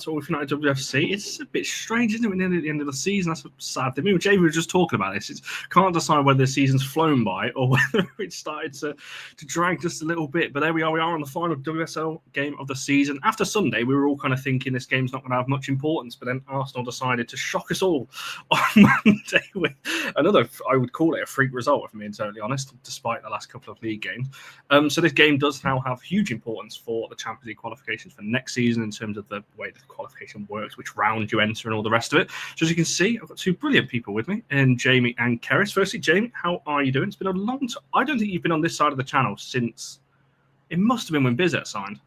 to All United WFC. It's a bit strange, isn't it? We're nearly at the end of the season. That's a sad thing. Me and Jamie were just talking about this. Can't decide whether the season's flown by or whether it started to drag just a little bit. But there we are. We are on the final WSL game of the season. After Sunday, we were all kind of thinking this game's not going to have much importance. But then Arsenal decided to shock us all on Monday with another, I would call it a freak result, if I'm being totally honest, despite the last couple of league games. So this game does now have huge importance for the Champions League qualifications for next season in terms of the way the qualification works, which round you enter and all the rest of it. So as you can see, I've got two brilliant people with me, and Jamie and Keris. Firstly, Jamie, how are you doing? It's been a long time. I don't think you've been on this side of the channel since it must have been when Bizet signed.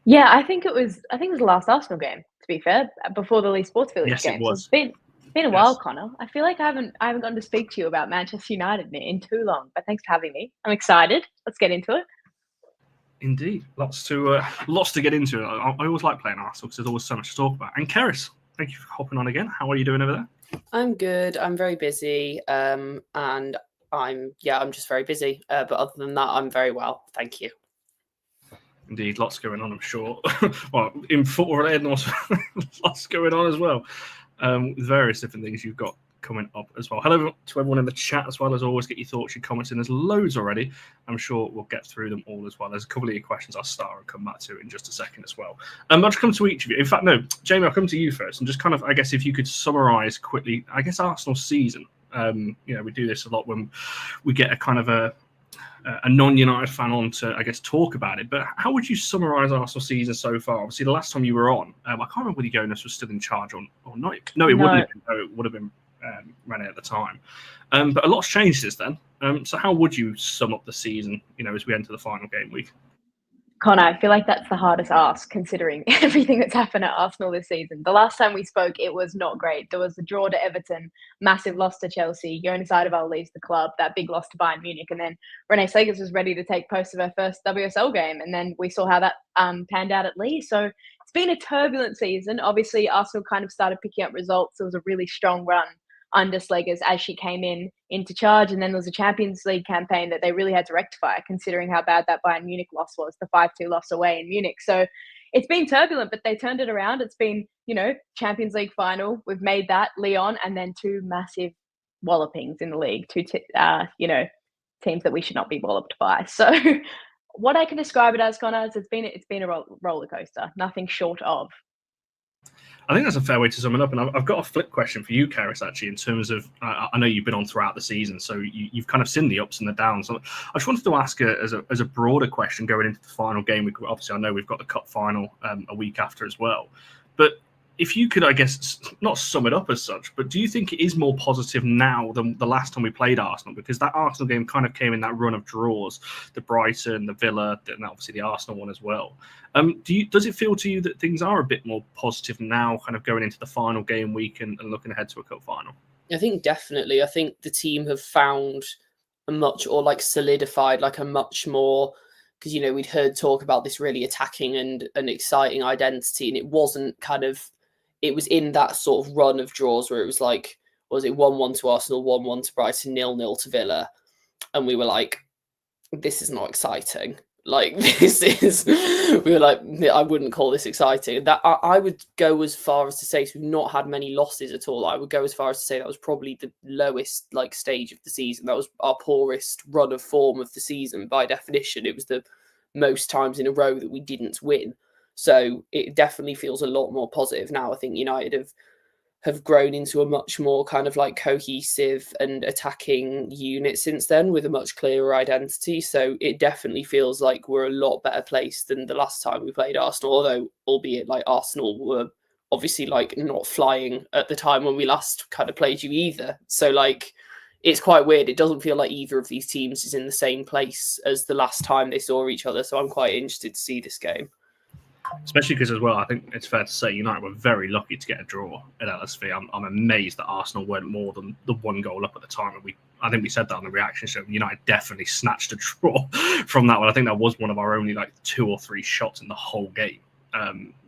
Yeah, I think it was the last Arsenal game, to be fair, before the Leigh Sports Village game. It was. So it's been a while, Connor. I feel like I haven't gotten to speak to you about Manchester United in too long, but thanks for having me. I'm excited. Let's get into it. Indeed, lots to get into. I always like playing Arsenal because there's always so much to talk about. And Keris, thank you for hopping on again. How are you doing over there? I'm good. I'm very busy, and I'm just very busy. But other than that, I'm very well. Thank you. Indeed, lots going on, I'm sure. Well, in football related, also lots going on as well. With various different things you've got coming up as well. Hello to everyone in the chat as well. As always, get your thoughts, your comments in. There's loads already. I'm sure we'll get through them all as well. There's a couple of your questions I'll start and come back to in just a second as well. I'll just come to each of you. In fact, no, Jamie, I'll come to you first and just kind of, I guess, if you could summarise quickly, I guess, Arsenal's season. We do this a lot when we get a kind of a non-United fan on to, I guess, talk about it. But how would you summarise Arsenal's season so far? Obviously, the last time you were on, I can't remember whether Jonas was still in charge or not. No, it wouldn't have been. No, it would have been René at the time. But a lot's changed since then. So how would you sum up the season, as we enter the final game week? Connor, I feel like that's the hardest ask considering everything that's happened at Arsenal this season. The last time we spoke, it was not great. There was the draw to Everton, massive loss to Chelsea, Jonas Eidevall leaves the club, that big loss to Bayern Munich, and then Renée Segers was ready to take post of her first WSL game, and then we saw how that panned out at Leigh. So it's been a turbulent season. Obviously, Arsenal kind of started picking up results. There was a really strong run under Slegers as she came into charge, and then there was a Champions League campaign that they really had to rectify, considering how bad that Bayern Munich loss was, the 5-2 loss away in Munich. So it's been turbulent, but they turned it around. It's been, Champions League final. We've made that, Lyon, and then two massive wallopings in the league, two teams that we should not be walloped by. So what I can describe it as, Connor, is it's been a roller coaster, nothing short of. I think that's a fair way to sum it up. And I've got a flip question for you, Keris, actually, in terms of, I know you've been on throughout the season, so you've kind of seen the ups and the downs. So I just wanted to ask as a broader question going into the final game. Obviously, I know we've got the cup final a week after as well. But if you could, I guess, not sum it up as such, but do you think it is more positive now than the last time we played Arsenal? Because that Arsenal game kind of came in that run of draws, the Brighton, the Villa, and obviously the Arsenal one as well. Does it feel to you that things are a bit more positive now, kind of going into the final game week and looking ahead to a cup final? I think definitely. I think the team have found solidified a much more, because, we'd heard talk about this really attacking and an exciting identity, and it wasn't it was in that sort of run of draws where it was like, was it 1-1 to Arsenal, 1-1 to Brighton, 0-0 to Villa? And we were like, this is not exciting. I wouldn't call this exciting. That I would go as far as to say, so we've not had many losses at all. I would go as far as to say that was probably the lowest stage of the season. That was our poorest run of form of the season. By definition, it was the most times in a row that we didn't win. So it definitely feels a lot more positive now. I think United have grown into a much more kind of cohesive and attacking unit since then, with a much clearer identity. So it definitely feels like we're a lot better placed than the last time we played Arsenal, although albeit Arsenal were obviously not flying at the time when we last kind of played you either. So it's quite weird. It doesn't feel like either of these teams is in the same place as the last time they saw each other. So I'm quite interested to see this game. Especially because, as well, I think it's fair to say United were very lucky to get a draw at LSV. I'm amazed that Arsenal weren't more than the one goal up at the time. And I think we said that on the reaction show. United definitely snatched a draw from that one. I think that was one of our only 2 or 3 shots in the whole game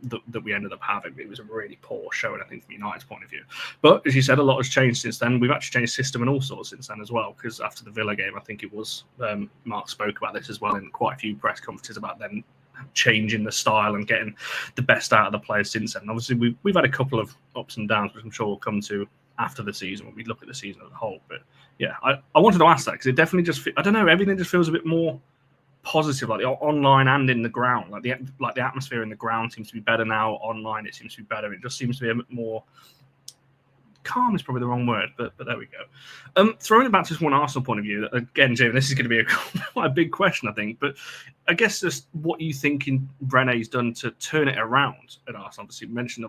that we ended up having. It was a really poor showing, I think, from United's point of view. But as you said, a lot has changed since then. We've actually changed system and all sorts since then as well. Because after the Villa game, I think it was Mark spoke about this as well in quite a few press conferences about them changing the style and getting the best out of the players since then. Obviously, we've had a couple of ups and downs, which I'm sure we'll come to after the season when we look at the season as a whole. But yeah, I wanted to ask that because it definitely just, I don't know, everything just feels a bit more positive, like the online and in the ground. Like the atmosphere in the ground seems to be better now. Online, it seems to be better. It just seems to be a bit more calm is probably the wrong word, but there we go. Throwing it back to just one Arsenal point of view, again, Jamie, this is going to be quite a big question, I think, but I guess just what you think René's done to turn it around at Arsenal. Obviously, you mentioned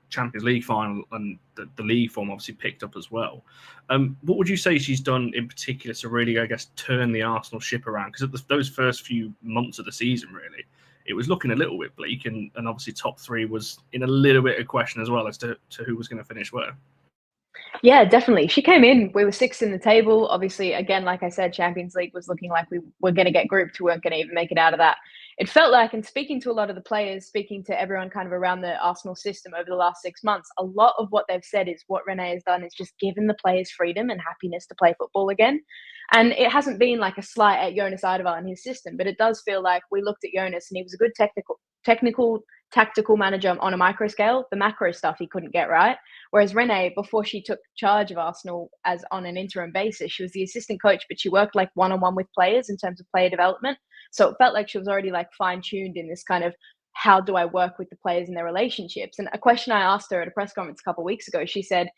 Champions League final and the league form obviously picked up as well. What would you say she's done in particular to really, I guess, turn the Arsenal ship around? Because those first few months of the season, really, it was looking a little bit bleak, and obviously top three was in a little bit of question as well as to who was going to finish where. Yeah, definitely. She came in, we were sixth in the table. Obviously, again, like I said, Champions League was looking like we were going to get grouped. We weren't going to even make it out of that. It felt like, and speaking to a lot of the players, speaking to everyone kind of around the Arsenal system over the last 6 months, a lot of what they've said is what René has done is just given the players freedom and happiness to play football again. And it hasn't been like a slight at Jonas Eidevall and his system, but it does feel like we looked at Jonas and he was a good tactical manager on a micro scale. The macro stuff he couldn't get right. Whereas René, before she took charge of Arsenal as on an interim basis, she was the assistant coach, but she worked like one-on-one with players in terms of player development. So it felt like she was already like fine-tuned in this kind of, how do I work with the players and their relationships? And a question I asked her at a press conference a couple of weeks ago, she said,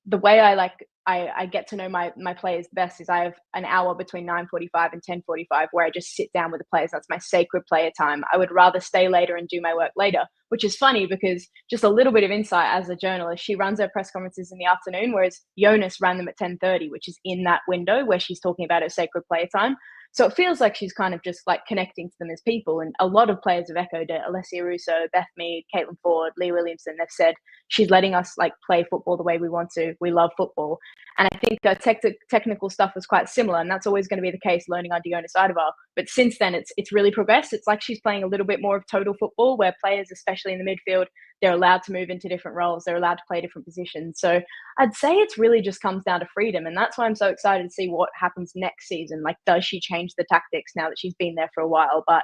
the way I get to know my players best is I have an hour between 9:45 and 10:45 where I just sit down with the players. That's my sacred player time. I would rather stay later and do my work later, which is funny because just a little bit of insight as a journalist, she runs her press conferences in the afternoon, whereas Jonas ran them at 10:30, which is in that window where she's talking about her sacred player time. So it feels like she's kind of just like connecting to them as people. And a lot of players have echoed it. Alessia Russo, Beth Mead, Caitlin Ford, Lee Williamson, they've said she's letting us like play football the way we want to. We love football. And I think the technical stuff was quite similar. And that's always going to be the case learning under Jonas Eidevall. But since then, it's really progressed. It's like she's playing a little bit more of total football where players, especially in the midfield, they're allowed to move into different roles. They're allowed to play different positions. So I'd say it's really just comes down to freedom. And that's why I'm so excited to see what happens next season. Like, does she change the tactics now that she's been there for a while? But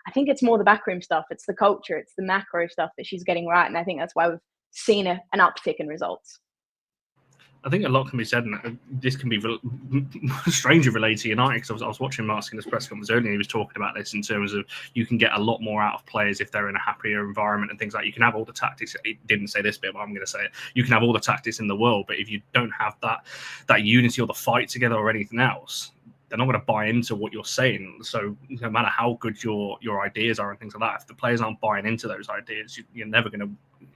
I think it's more the backroom stuff. It's the culture. It's the macro stuff that she's getting right. And I think that's why we've seen an uptick in results. I think a lot can be said, and this can be strangely related to United, because I was watching Martin's press conference earlier, and he was talking about this in terms of you can get a lot more out of players if they're in a happier environment and things like that. You can have all the tactics. He didn't say this bit, but I'm going to say it. You can have all the tactics in the world, but if you don't have that unity or the fight together or anything else, they're not going to buy into what you're saying. So no matter how good your ideas are and things like that, if the players aren't buying into those ideas, you're never going to.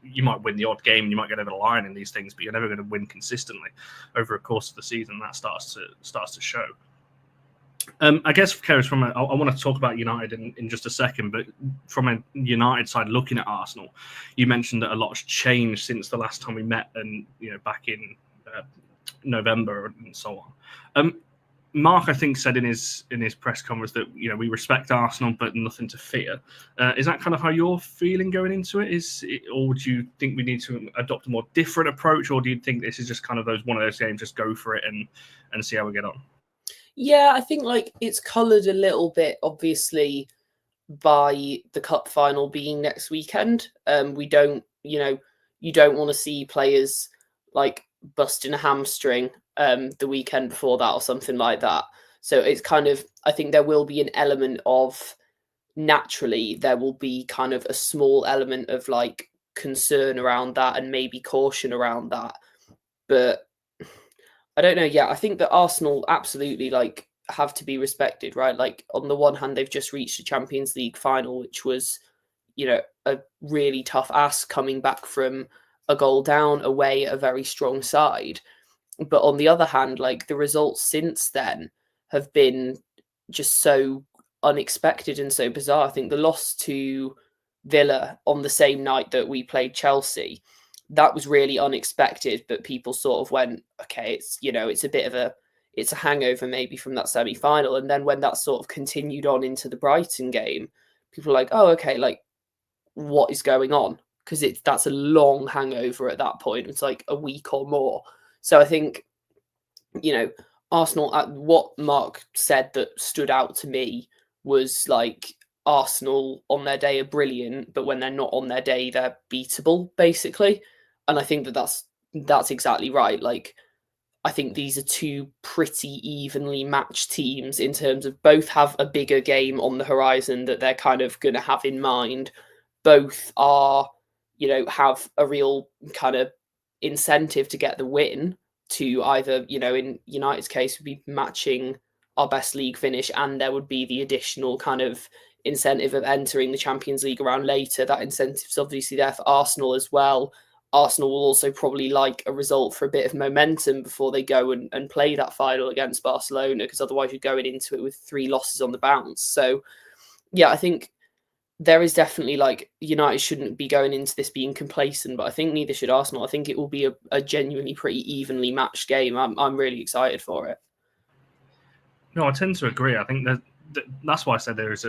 You might win the odd game and you might get over the line in these things, but you're never going to win consistently over a course of the season. That starts to show. I guess, Keris, I want to talk about United in just a second, but from a United side, looking at Arsenal, you mentioned that a lot's changed since the last time we met, and back in November and so on. Mark, I think, said in his press conference that we respect Arsenal, but nothing to fear. Is that kind of how you're feeling going into it? Or do you think we need to adopt a more different approach, or do you think this is just kind of one of those games, just go for it and see how we get on? Yeah, I think it's coloured a little bit, obviously, by the cup final being next weekend. We don't, you don't want to see players busting a hamstring the weekend before that or something like that. So it's kind of, I think there will be an element of, naturally, there will be kind of a small element of concern around that and maybe caution around that. But I don't know. Yeah, I think that Arsenal absolutely have to be respected, right? On the one hand, they've just reached the Champions League final, which was, a really tough ask coming back from a goal down away at a very strong side. But on the other hand, the results since then have been just so unexpected and so bizarre. I think the loss to Villa on the same night that we played Chelsea, that was really unexpected, but people sort of went, okay, it's, it's a bit of it's a hangover maybe from that semi-final. And then when that sort of continued on into the Brighton game, people were like, oh, okay, what is going on? Because that's a long hangover at that point. It's a week or more. So I think, Arsenal, what Mark said that stood out to me was Arsenal on their day are brilliant, but when they're not on their day, they're beatable, basically. And I think that's exactly right. Like, I think these are two pretty evenly matched teams in terms of both have a bigger game on the horizon that they're kind of going to have in mind. Both are, have a real kind of incentive to get the win, to either, in United's case, would be matching our best league finish, and there would be the additional kind of incentive of entering the Champions League around later. That incentive's obviously there for Arsenal as well. Arsenal will also probably like a result for a bit of momentum before they go and play that final against Barcelona, because otherwise you're going into it with 3 losses on the bounce. So, yeah, I think there is definitely, like, United shouldn't be going into this being complacent, but I think neither should Arsenal. I think it will be a genuinely pretty evenly matched game. I'm really excited for it. No, I tend to agree. I think that's why I said there is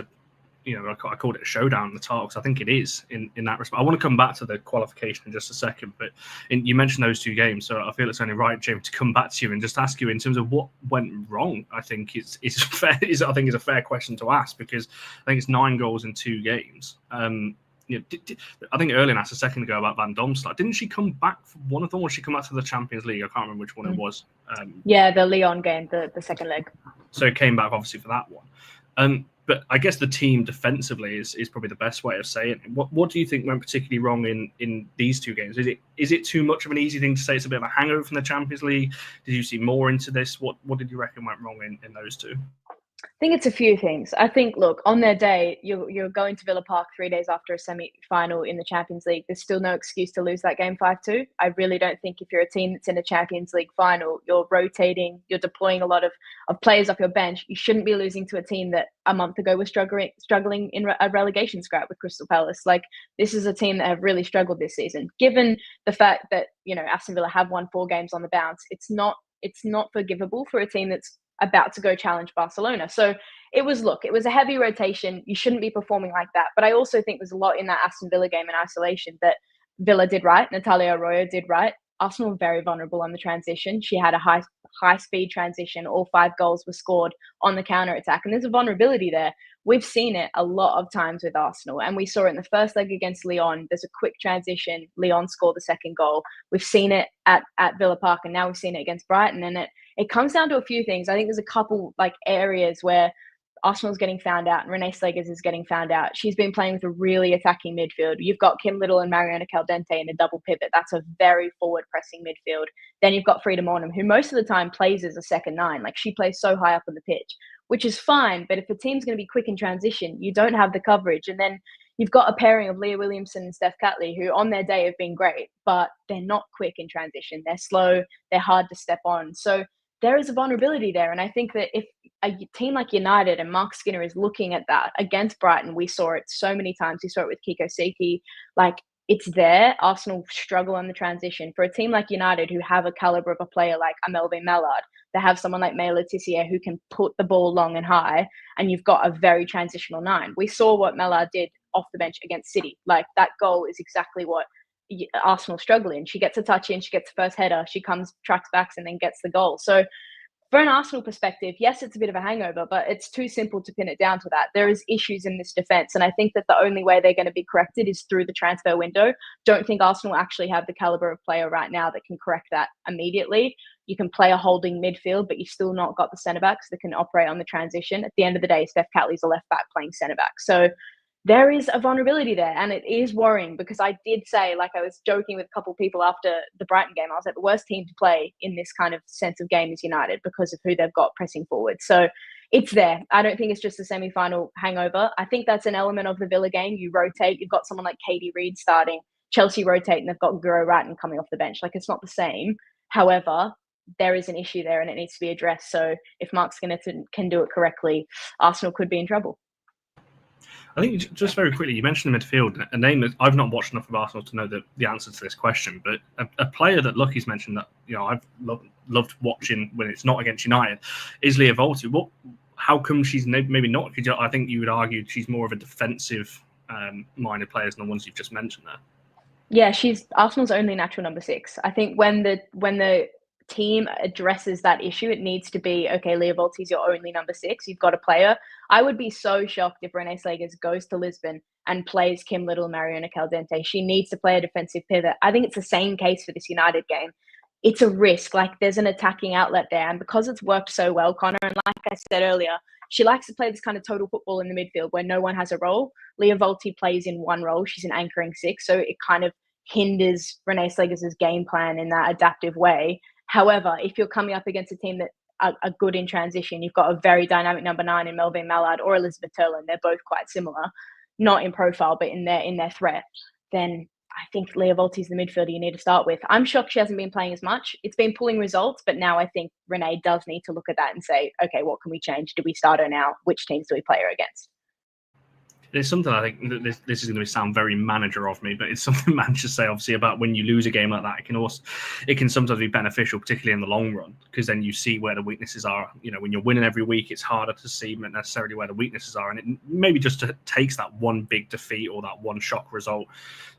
I called it a showdown in the title, because I think it is in that respect. I want to come back to the qualification in just a second, but you mentioned those 2 games, so I feel it's only right, Jamie, to come back to you and just ask you in terms of what went wrong. I think it's fair. I think it's a fair question to ask, because I think it's 9 goals in 2 games. I think Erling asked a second ago about Van Domslaan. Didn't she come back for one of them, or did she come back to the Champions League? I can't remember which one it was. Yeah, the Lyon game, the second leg. So it came back obviously for that one. But I guess the team defensively is probably the best way of saying it. What do you think went particularly wrong in these 2 games? Is it too much of an easy thing to say it's a bit of a hangover from the Champions League? Did you see more into this? What did you reckon went wrong in those 2? I think it's a few things. I think, look, on their day, you're going to Villa Park 3 days after a semi-final in the Champions League. There's still no excuse to lose that game 5-2. I really don't think if you're a team that's in a Champions League final, you're rotating, you're deploying a lot of players off your bench. You shouldn't be losing to a team that a month ago was struggling in a relegation scrap with Crystal Palace. Like, this is a team that have really struggled this season. Given the fact that, Aston Villa have won 4 games on the bounce, it's not forgivable for a team that's about to go challenge Barcelona. So it was a heavy rotation. You shouldn't be performing like that. But I also think there's a lot in that Aston Villa game in isolation that Villa did right. Natalia Arroyo did right. Arsenal were very vulnerable on the transition. She had a high speed transition. All 5 goals were scored on the counter attack. And there's a vulnerability there. We've seen it a lot of times with Arsenal. And we saw it in the first leg against Lyon. There's a quick transition. Lyon scored the second goal. We've seen it at Villa Park, and now we've seen it against Brighton. And it comes down to a few things. I think there's a couple areas where Arsenal's getting found out and Renee Slegers is getting found out. She's been playing with a really attacking midfield. You've got Kim Little and Mariana Caldente in a double pivot. That's a very forward pressing midfield. Then you've got Frida Mornham, who most of the time plays as a second 9. Like, she plays so high up on the pitch, which is fine. But if a team's going to be quick in transition, you don't have the coverage. And then you've got a pairing of Leah Williamson and Steph Catley, who on their day have been great, but they're not quick in transition. They're slow. They're hard to step on. So there is a vulnerability there. And I think that if a team like United and Mark Skinner is looking at that against Brighton, we saw it so many times. We saw it with Kiko Seki. Like, it's there. Arsenal struggle on the transition. For a team like United, who have a caliber of a player like Amelvin Mallard, they have someone like May Letitia who can put the ball long and high, and you've got a very transitional 9. We saw what Mallard did off the bench against City. Like, that goal is exactly what Arsenal struggle in. She gets a touch in, she gets the first header, she comes, tracks backs, and then gets the goal. So for an Arsenal perspective, yes, it's a bit of a hangover, but it's too simple to pin it down to that. There is issues in this defence, and I think that the only way they're going to be corrected is through the transfer window. Don't think Arsenal actually have the calibre of player right now that can correct that immediately. You can play a holding midfield, but you've still not got the centre-backs that can operate on the transition. At the end of the day, Steph Catley's a left-back playing centre-back. So there is a vulnerability there, and it is worrying, because I did say, like, I was joking with a couple of people after the Brighton game, I was like, the worst team to play in this kind of sense of game is United because of who they've got pressing forward. So it's there. I don't think it's just a semi-final hangover. I think that's an element of the Villa game. You rotate. You've got someone like Katie Reid starting. Chelsea rotate, and they've got Guro Wrighton coming off the bench. Like, it's not the same. However, there is an issue there, and it needs to be addressed. So if Mark Skinner can do it correctly, Arsenal could be in trouble. I think just very quickly, you mentioned the midfield, a name that I've not watched enough of Arsenal to know the answer to this question, but a player that Lucky's mentioned that I've loved watching when it's not against United is Leah Volti. How come she's maybe not? Because I think you would argue she's more of a defensive minded player than the ones you've just mentioned there. Yeah, she's Arsenal's only natural number 6. I think when the team addresses that issue, it needs to be, okay, Leah Volti's your only number 6. You've got a player. I would be so shocked if Renee Slegers goes to Lisbon and plays Kim Little, Mariona Caldente. She needs to play a defensive pivot. I think it's the same case for this United game. It's a risk. Like, there's an attacking outlet there. And because it's worked so well, Connor, and like I said earlier, she likes to play this kind of total football in the midfield where no one has a role. Leah Volti plays in one role. She's an anchoring 6. So it kind of hinders Renee Slegers' game plan in that adaptive way. However, if you're coming up against a team that are good in transition, you've got a very dynamic number 9 in Melvin Mallard or Elizabeth Turlin. They're both quite similar, not in profile, but in their threat. Then I think Leah Volti's the midfielder you need to start with. I'm shocked she hasn't been playing as much. It's been pulling results, but now I think Renee does need to look at that and say, okay, what can we change? Do we start her now? Which teams do we play her against? There's something I think this is going to sound very manager of me, but it's something managers say obviously about when you lose a game like that. It can sometimes be beneficial, particularly in the long run, because then you see where the weaknesses are. You know, when you're winning every week, it's harder to see necessarily where the weaknesses are, and it maybe just takes that one big defeat or that one shock result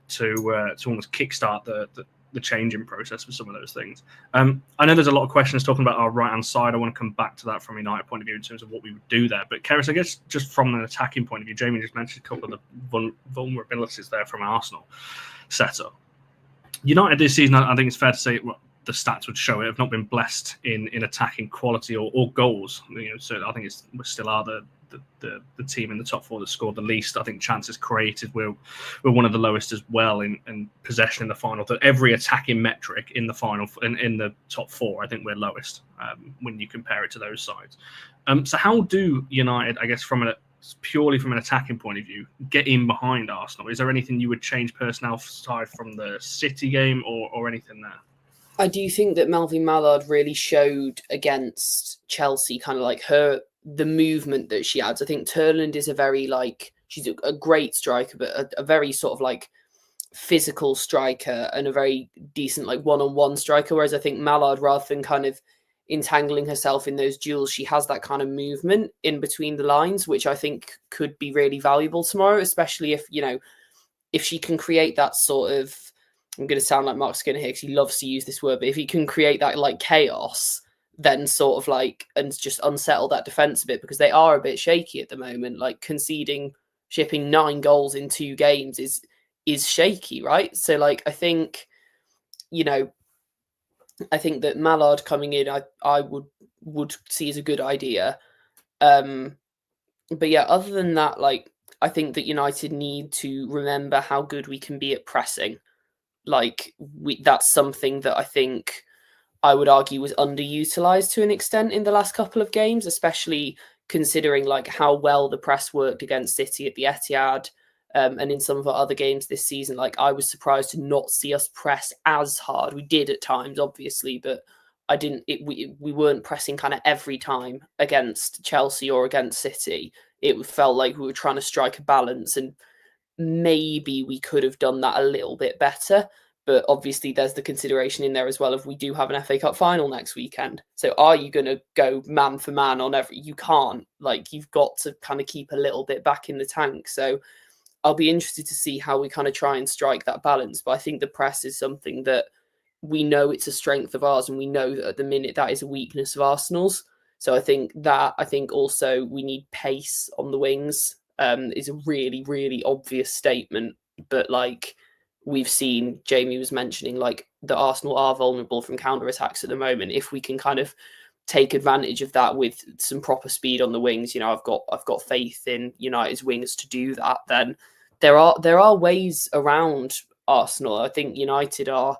to almost kickstart the changing process for some of those things. I know there's a lot of questions talking about our right-hand side. I want to come back to that from a United point of view in terms of what we would do there. But Keris, I guess just from an attacking point of view, Jamie just mentioned a couple of the vulnerabilities there from Arsenal setup. United this season, I think it's fair to say, the stats would show it, have not been blessed in attacking quality or goals. You know, so I think we still are the team in the top 4 that scored the least. I think chances created, we're one of the lowest as well in possession in the final. That every attacking metric in the final in the top 4, I think we're lowest when you compare it to those sides. So how do United, I guess, purely from an attacking point of view, get in behind Arsenal? Is there anything you would change personnel aside from the City game or anything there? I do think that Melvin Mallard really showed against Chelsea kind of like the movement that she adds. I think Turland is she's a great striker, but a very sort of like physical striker and a very decent like one-on-one striker. Whereas I think Mallard, rather than kind of entangling herself in those duels, she has that kind of movement in between the lines, which I think could be really valuable tomorrow, especially if she can create that sort of, I'm going to sound like Mark Skinner here because he loves to use this word, but if he can create that like chaos, then sort of like, and just unsettle that defence a bit, because they are a bit shaky at the moment. Like shipping 9 goals in 2 games is shaky, right? So like, I think that Mallard coming in, I would see as a good idea. But yeah, other than that, like, I think that United need to remember how good we can be at pressing. Like, that's something that I think I would argue was underutilized to an extent in the last couple of games, especially considering like how well the press worked against City at the Etihad, and in some of our other games this season. Like, I was surprised to not see us press as hard. We did at times, obviously, but we weren't pressing kind of every time against Chelsea or against City. It felt like we were trying to strike a balance, and maybe we could have done that a little bit better. But obviously there's the consideration in there as well of we do have an FA Cup final next weekend. So are you going to go man for man on every... You can't. Like, you've got to kind of keep a little bit back in the tank. So I'll be interested to see how we kind of try and strike that balance. But I think the press is something that we know it's a strength of ours, and we know that at the minute that is a weakness of Arsenal's. So I think also we need pace on the wings is a really, really obvious statement. But like we've seen, Jamie was mentioning, like the Arsenal are vulnerable from counter-attacks at the moment. If we can kind of take advantage of that with some proper speed on the wings, I've got faith in United's wings to do that. Then there are ways around Arsenal. I think United are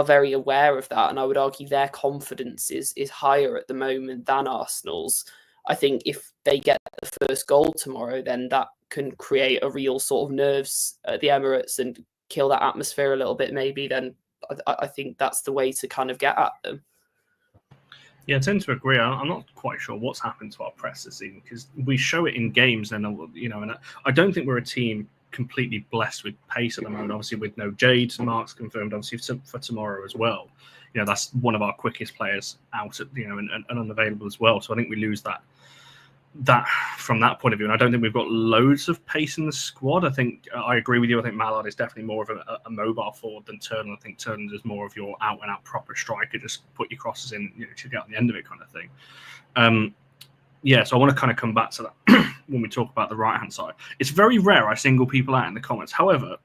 very aware of that, and I would argue their confidence is higher at the moment than Arsenal's. I think if they get the first goal tomorrow, then that can create a real sort of nerves at the Emirates and kill that atmosphere a little bit. Maybe then I think that's the way to kind of get at them. Yeah, I tend to agree. I'm not quite sure what's happened to our press this season, because we show it in games, and and I don't think we're a team completely blessed with pace at the moment. Obviously, with no Jade, Mark's confirmed obviously for tomorrow as well. That's one of our quickest players out, and unavailable as well. So I think we lose that from that point of view. And I don't think we've got loads of pace in the squad. I think I agree with you. I think Mallard is definitely more of a mobile forward than Turner. I think Turner is more of your out and out proper striker. Just put your crosses in, to get on the end of it kind of thing. So I want to kind of come back to that when we talk about the right hand side. It's very rare I single people out in the comments. However,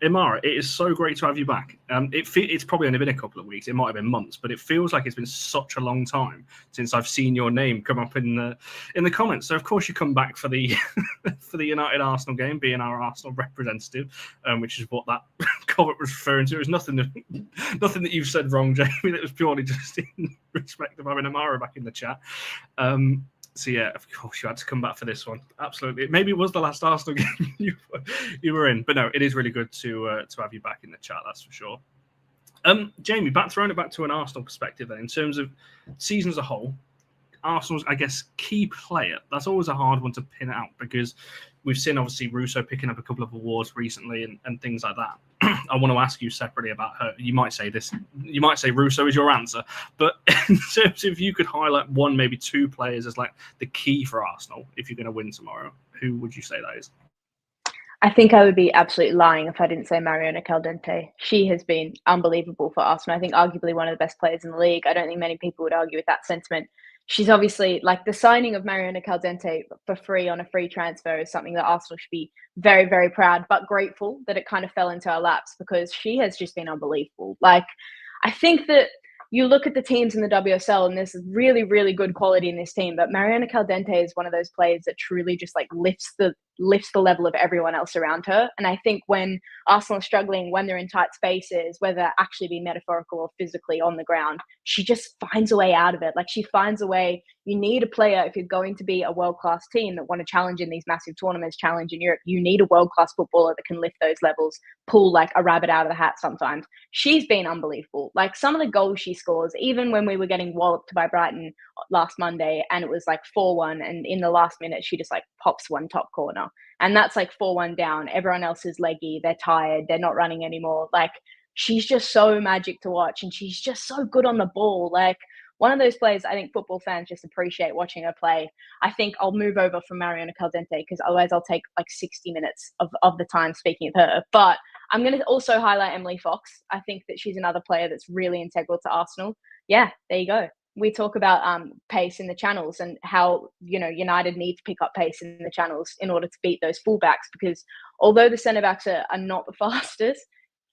Imara, it is so great to have you back. It's probably only been a couple of weeks. It might have been months, but it feels like it's been such a long time since I've seen your name come up in the comments. So of course you come back for the for the United Arsenal game, being our Arsenal representative, which is what that comment was referring to. It was nothing that you've said wrong, Jamie. That was purely just in respect of having Imara back in the chat. So yeah, of course you had to come back for this one. Absolutely. Maybe it was the last Arsenal game you were in, but no, it is really good to have you back in the chat. That's for sure. Jamie, throwing it back to an Arsenal perspective, then, in terms of season as a whole, Arsenal's, I guess, key player. That's always a hard one to pin out because we've seen obviously Russo picking up a couple of awards recently and things like that. I want to ask you separately about her. You might say Russo is your answer, but in terms of if you could highlight one, maybe two players as like the key for Arsenal if you're going to win tomorrow, who would you say that is? I think I would be absolutely lying if I didn't say Mariona Caldente. She has been unbelievable for Arsenal. I think arguably one of the best players in the league. I don't think many people would argue with that sentiment. She's obviously, like, the signing of Mariona Caldente for free on a free transfer is something that Arsenal should be very, very proud, but grateful that it kind of fell into our laps because she has just been unbelievable. Like, I think that you look at the teams in the WSL and there's really, really good quality in this team, but Mariona Caldente is one of those players that truly just like lifts the level of everyone else around her. And I think when Arsenal are struggling, when they're in tight spaces, whether that actually be metaphorical or physically on the ground, she just finds a way out of it. Like, she finds a way. You need a player, if you're going to be a world-class team that want to challenge in these massive tournaments, challenge in Europe, you need a world-class footballer that can lift those levels, pull like a rabbit out of the hat sometimes. She's been unbelievable. Like, some of the goals she scores, even when we were getting walloped by Brighton last Monday and it was like 4-1, and in the last minute she just like pops one top corner, and that's like 4-1 down. Everyone else is leggy, they're tired, they're not running anymore. Like, she's just so magic to watch, and she's just so good on the ball. Like, one of those players I think football fans just appreciate watching her play. I think I'll move over from Mariona Caldente because otherwise I'll take like 60 minutes of the time speaking of her. But I'm going to also highlight Emily Fox. I think that she's another player that's really integral to Arsenal. Yeah, there you go. We talk about pace in the channels and how, United need to pick up pace in the channels in order to beat those fullbacks, because although the centre-backs are not the fastest,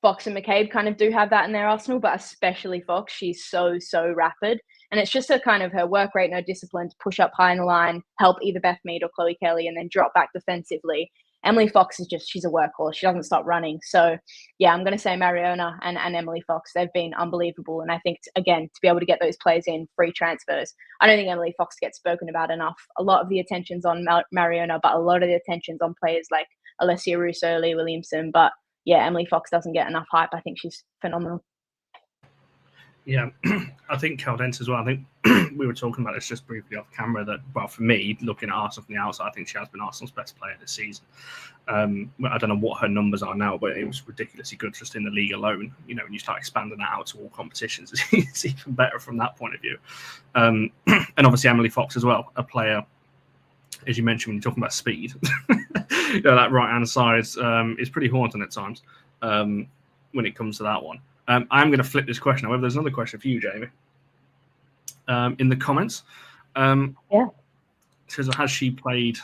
Fox and McCabe kind of do have that in their arsenal, but especially Fox. She's so rapid. And it's just her work rate and her discipline to push up high in the line, help either Beth Mead or Chloe Kelly, and then drop back defensively. Emily Fox is she's a workhorse. She doesn't stop running. So, yeah, I'm going to say Mariona and Emily Fox. They've been unbelievable. And I think, again, to be able to get those players in, free transfers, I don't think Emily Fox gets spoken about enough. A lot of the attention's on Mariona, but a lot of the attention's on players like Alessia Russo, Lee Williamson. But, yeah, Emily Fox doesn't get enough hype. I think she's phenomenal. Yeah, I think Caldente as well. I think we were talking about this just briefly off camera that, well, for me, looking at Arsenal from the outside, I think she has been Arsenal's best player this season. I don't know what her numbers are now, but it was ridiculously good just in the league alone. When you start expanding that out to all competitions, it's even better from that point of view. And obviously Emily Fox as well, a player, as you mentioned, when you're talking about speed, that right-hand side is pretty haunting at times when it comes to that one. I'm going to flip this question. However, there's another question for you, Jamie. In the comments. Yeah. Says, has she played?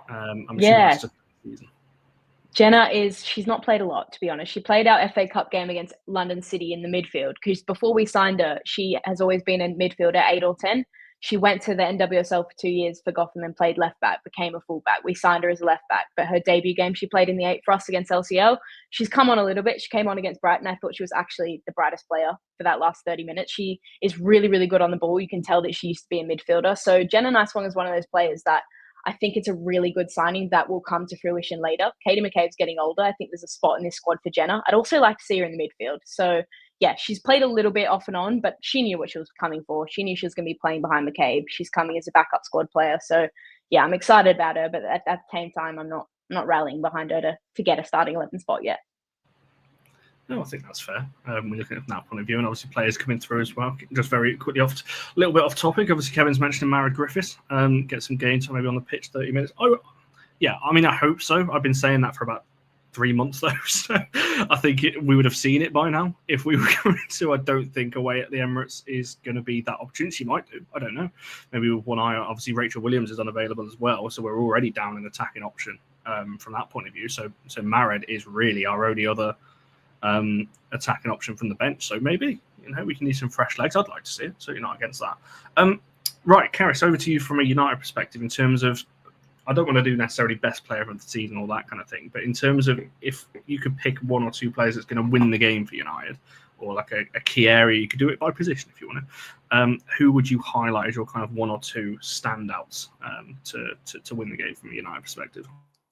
I'm yeah. Season. Jenna she's not played a lot, to be honest. She played our FA Cup game against London City in the midfield, because before we signed her, she has always been in midfield at 8 or 10. She went to the NWSL for 2 years for Gotham and played left back, became a full back. We signed her as a left back, but her debut game, she played in the 8 for us against LCL. She's come on a little bit. She came on against Brighton. I thought she was actually the brightest player for that last 30 minutes. She is really, really good on the ball. You can tell that she used to be a midfielder. So Jenna Nice-Wong is one of those players that I think it's a really good signing that will come to fruition later. Katie McCabe's getting older. I think there's a spot in this squad for Jenna. I'd also like to see her in the midfield. So, yeah, she's played a little bit off and on, but she knew what she was coming for. She knew she was going to be playing behind McCabe. She's coming as a backup squad player. So, yeah, I'm excited about her, but at the same time, I'm not rallying behind her to get a starting 11 spot yet. No, I think that's fair. We're looking at that point of view, and obviously players coming through as well. Just very quickly a little bit off topic. Obviously, Kevin's mentioning Marad Griffiths. Get some game time maybe on the pitch, 30 minutes. Oh, yeah, I mean, I hope so. I've been saying that for about 3 months though, so I think we would have seen it by now if we were going to. I don't think away at the Emirates is going to be that opportunity. She might do. I don't know. Maybe with one eye. Obviously, Rachel Williams is unavailable as well, so we're already down an attacking option from that point of view. So Marad is really our only other attacking option from the bench. So maybe we can need some fresh legs. I'd like to see it. So you're not against that. Right, Karis, over to you from a United perspective in terms of. I don't want to do necessarily best player of the season, all that kind of thing. But in terms of if you could pick one or two players that's going to win the game for United, or like a key area, you could do it by position if you want to. Who would you highlight as your kind of one or two standouts to win the game from a United perspective?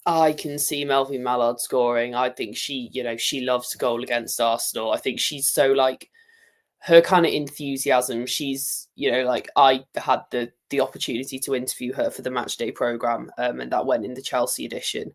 I can see Melvin Mallard scoring. I think she loves to goal against Arsenal. I think she's so like her kind of enthusiasm. She's, I had the opportunity to interview her for the matchday program, and that went in the Chelsea edition.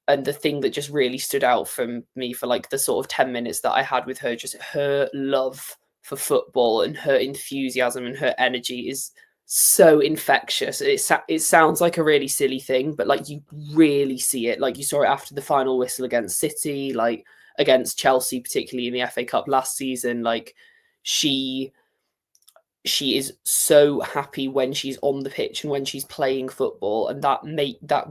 And the thing that just really stood out from me for like the sort of 10 minutes that I had with her, just her love for football and her enthusiasm and her energy is so infectious. It sounds like a really silly thing, but like you really see it. Like you saw it after the final whistle against City, like against Chelsea, particularly in the FA Cup last season. Like she is so happy when she's on the pitch and when she's playing football, and that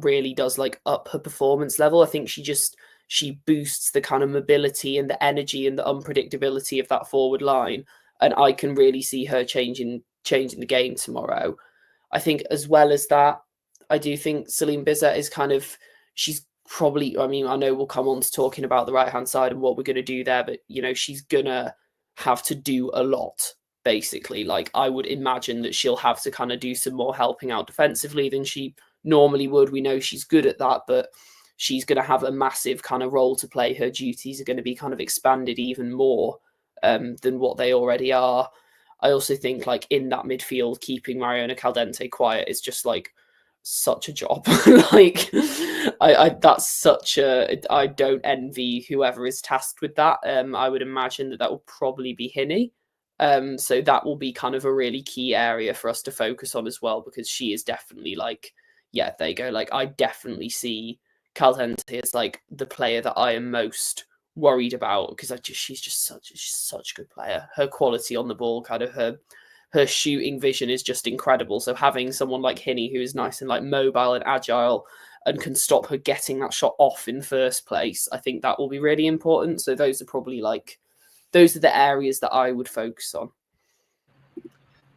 really does like up her performance level. I think she boosts the kind of mobility and the energy and the unpredictability of that forward line, and I can really see her changing the game tomorrow. I think as well as that, I do think Celine Bizet is she's probably, I mean, I know we'll come on to talking about the right hand side and what we're going to do there, but she's gonna have to do a lot, basically. Like I would imagine that she'll have to kind of do some more helping out defensively than she normally would. We know she's good at that, but she's going to have a massive kind of role to play. Her duties are going to be kind of expanded even more than what they already are. I also think like in that midfield, keeping Mariona Caldente quiet is just like such a job. Like I don't envy whoever is tasked with that. I would imagine that will probably be Hinnie. So that will be kind of a really key area for us to focus on as well, because she is definitely like, yeah, there you go. Like I definitely see Caldente as like the player that I am most worried about, because she's just such a good player. Her quality on the ball, kind of her shooting vision is just incredible. So having someone like Hinnie who is nice and like mobile and agile and can stop her getting that shot off in first place, I think that will be really important. So those are the areas that I would focus on.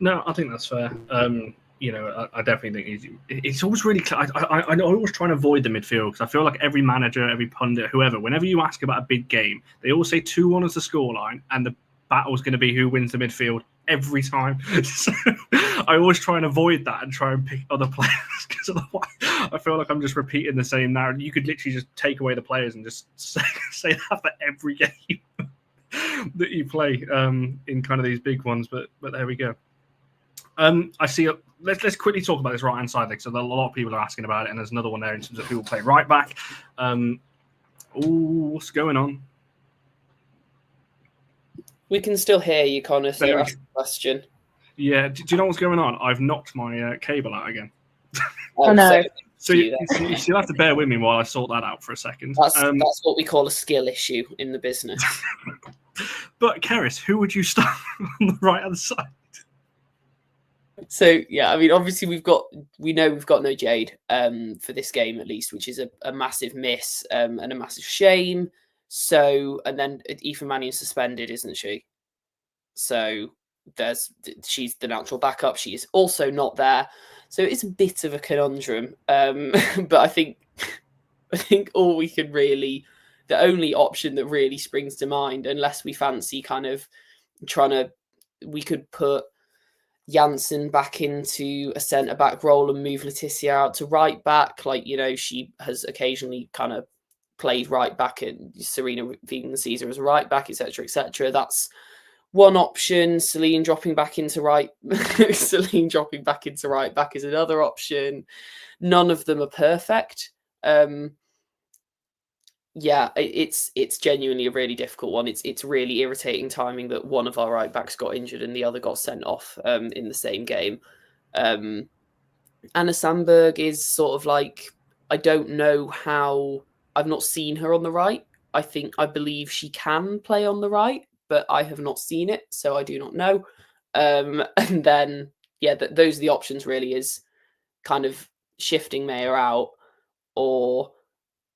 No, I think that's fair. I definitely think it's always really. I always try and avoid the midfield because I feel like every manager, every pundit, whoever, whenever you ask about a big game, they all say 2-1 as the scoreline, and the battle's going to be who wins the midfield every time. So I always try and avoid that and try and pick other players, because otherwise I feel like I'm just repeating the same narrative. You could literally just take away the players and just say that for every game that you play in kind of these big ones. But there we go. I see. Let's quickly talk about this right hand side, because a lot of people are asking about it, and there's another one there in terms of who will play right back. What's going on? We can still hear you, Connor. So ask the question. Yeah. Do you know what's going on? I've knocked my cable out again. Oh no. So you'll have to bear with me while I sort that out for a second. That's what we call a skill issue in the business. But Karis, who would you start on the right hand side? So yeah, I mean, obviously we know we've got no Jade for this game at least, which is a massive miss and a massive shame. So, and then Aoife Mannion's suspended, isn't she? So she's the natural backup. She is also not there. So it's a bit of a conundrum. But I think all we can really, the only option that really springs to mind, unless we fancy kind of we could put Janssen back into a centre-back role and move Laetitia out to right-back. Like, she has occasionally kind of played right-back, and Serena Vegan Caesar as a right-back, etc., etc. That's one option. Celine dropping back into right-back is another option. None of them are perfect. Yeah, it's genuinely a really difficult one. It's really irritating timing that one of our right backs got injured and the other got sent off in the same game. Anna Sandberg is sort of like, I don't know how. I've not seen her on the right. I believe she can play on the right, but I have not seen it, so I do not know. And then those are the options. Really, is kind of shifting Maya out or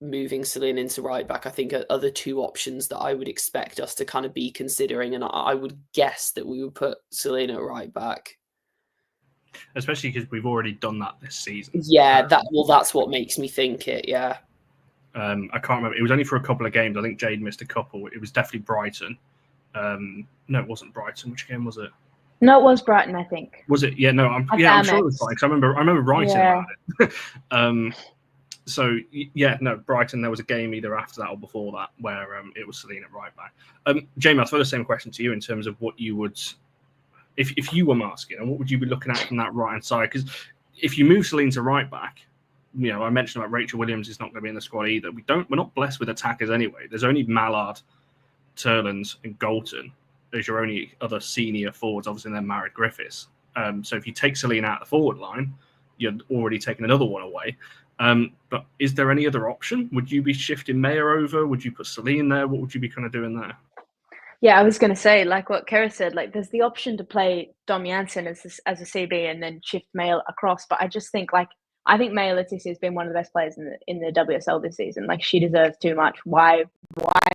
moving Celine into right back. I think are the two options that I would expect us to kind of be considering, and I would guess that we would put Celine at right back. Especially because we've already done that this season. Yeah, that's what makes me think it. Yeah. I can't remember. It was only for a couple of games. I think Jade missed a couple. It was definitely Brighton. No, it wasn't Brighton. Which game was it? No, it was Brighton, I think. Was it? Yeah, no, I'm sure it was Brighton. 'Cause I remember writing about it. So yeah, no, Brighton. There was a game either after that or before that where it was Celine at right back. Jamie, I'll throw the same question to you in terms of what you would, if you were masking, and what would you be looking at from that right hand side? Because if you move Celine to right back, I mentioned about Rachel Williams is not going to be in the squad either. We're not blessed with attackers anyway. There's only Mallard, Turlands, and Galton as your only other senior forwards. Obviously, then Mara Griffiths. So if you take Celine out of the forward line, you're already taking another one away. But is there any other option? Would you be shifting Maya over? Would you put Celine there? What would you be kind of doing there? Yeah, I was going to say, like what Kara said, like there's the option to play Dom Janssen as a CB and then shift Mail across. But I just think I think Maya Letizia has been one of the best players in the WSL this season. Like she deserves too much. Why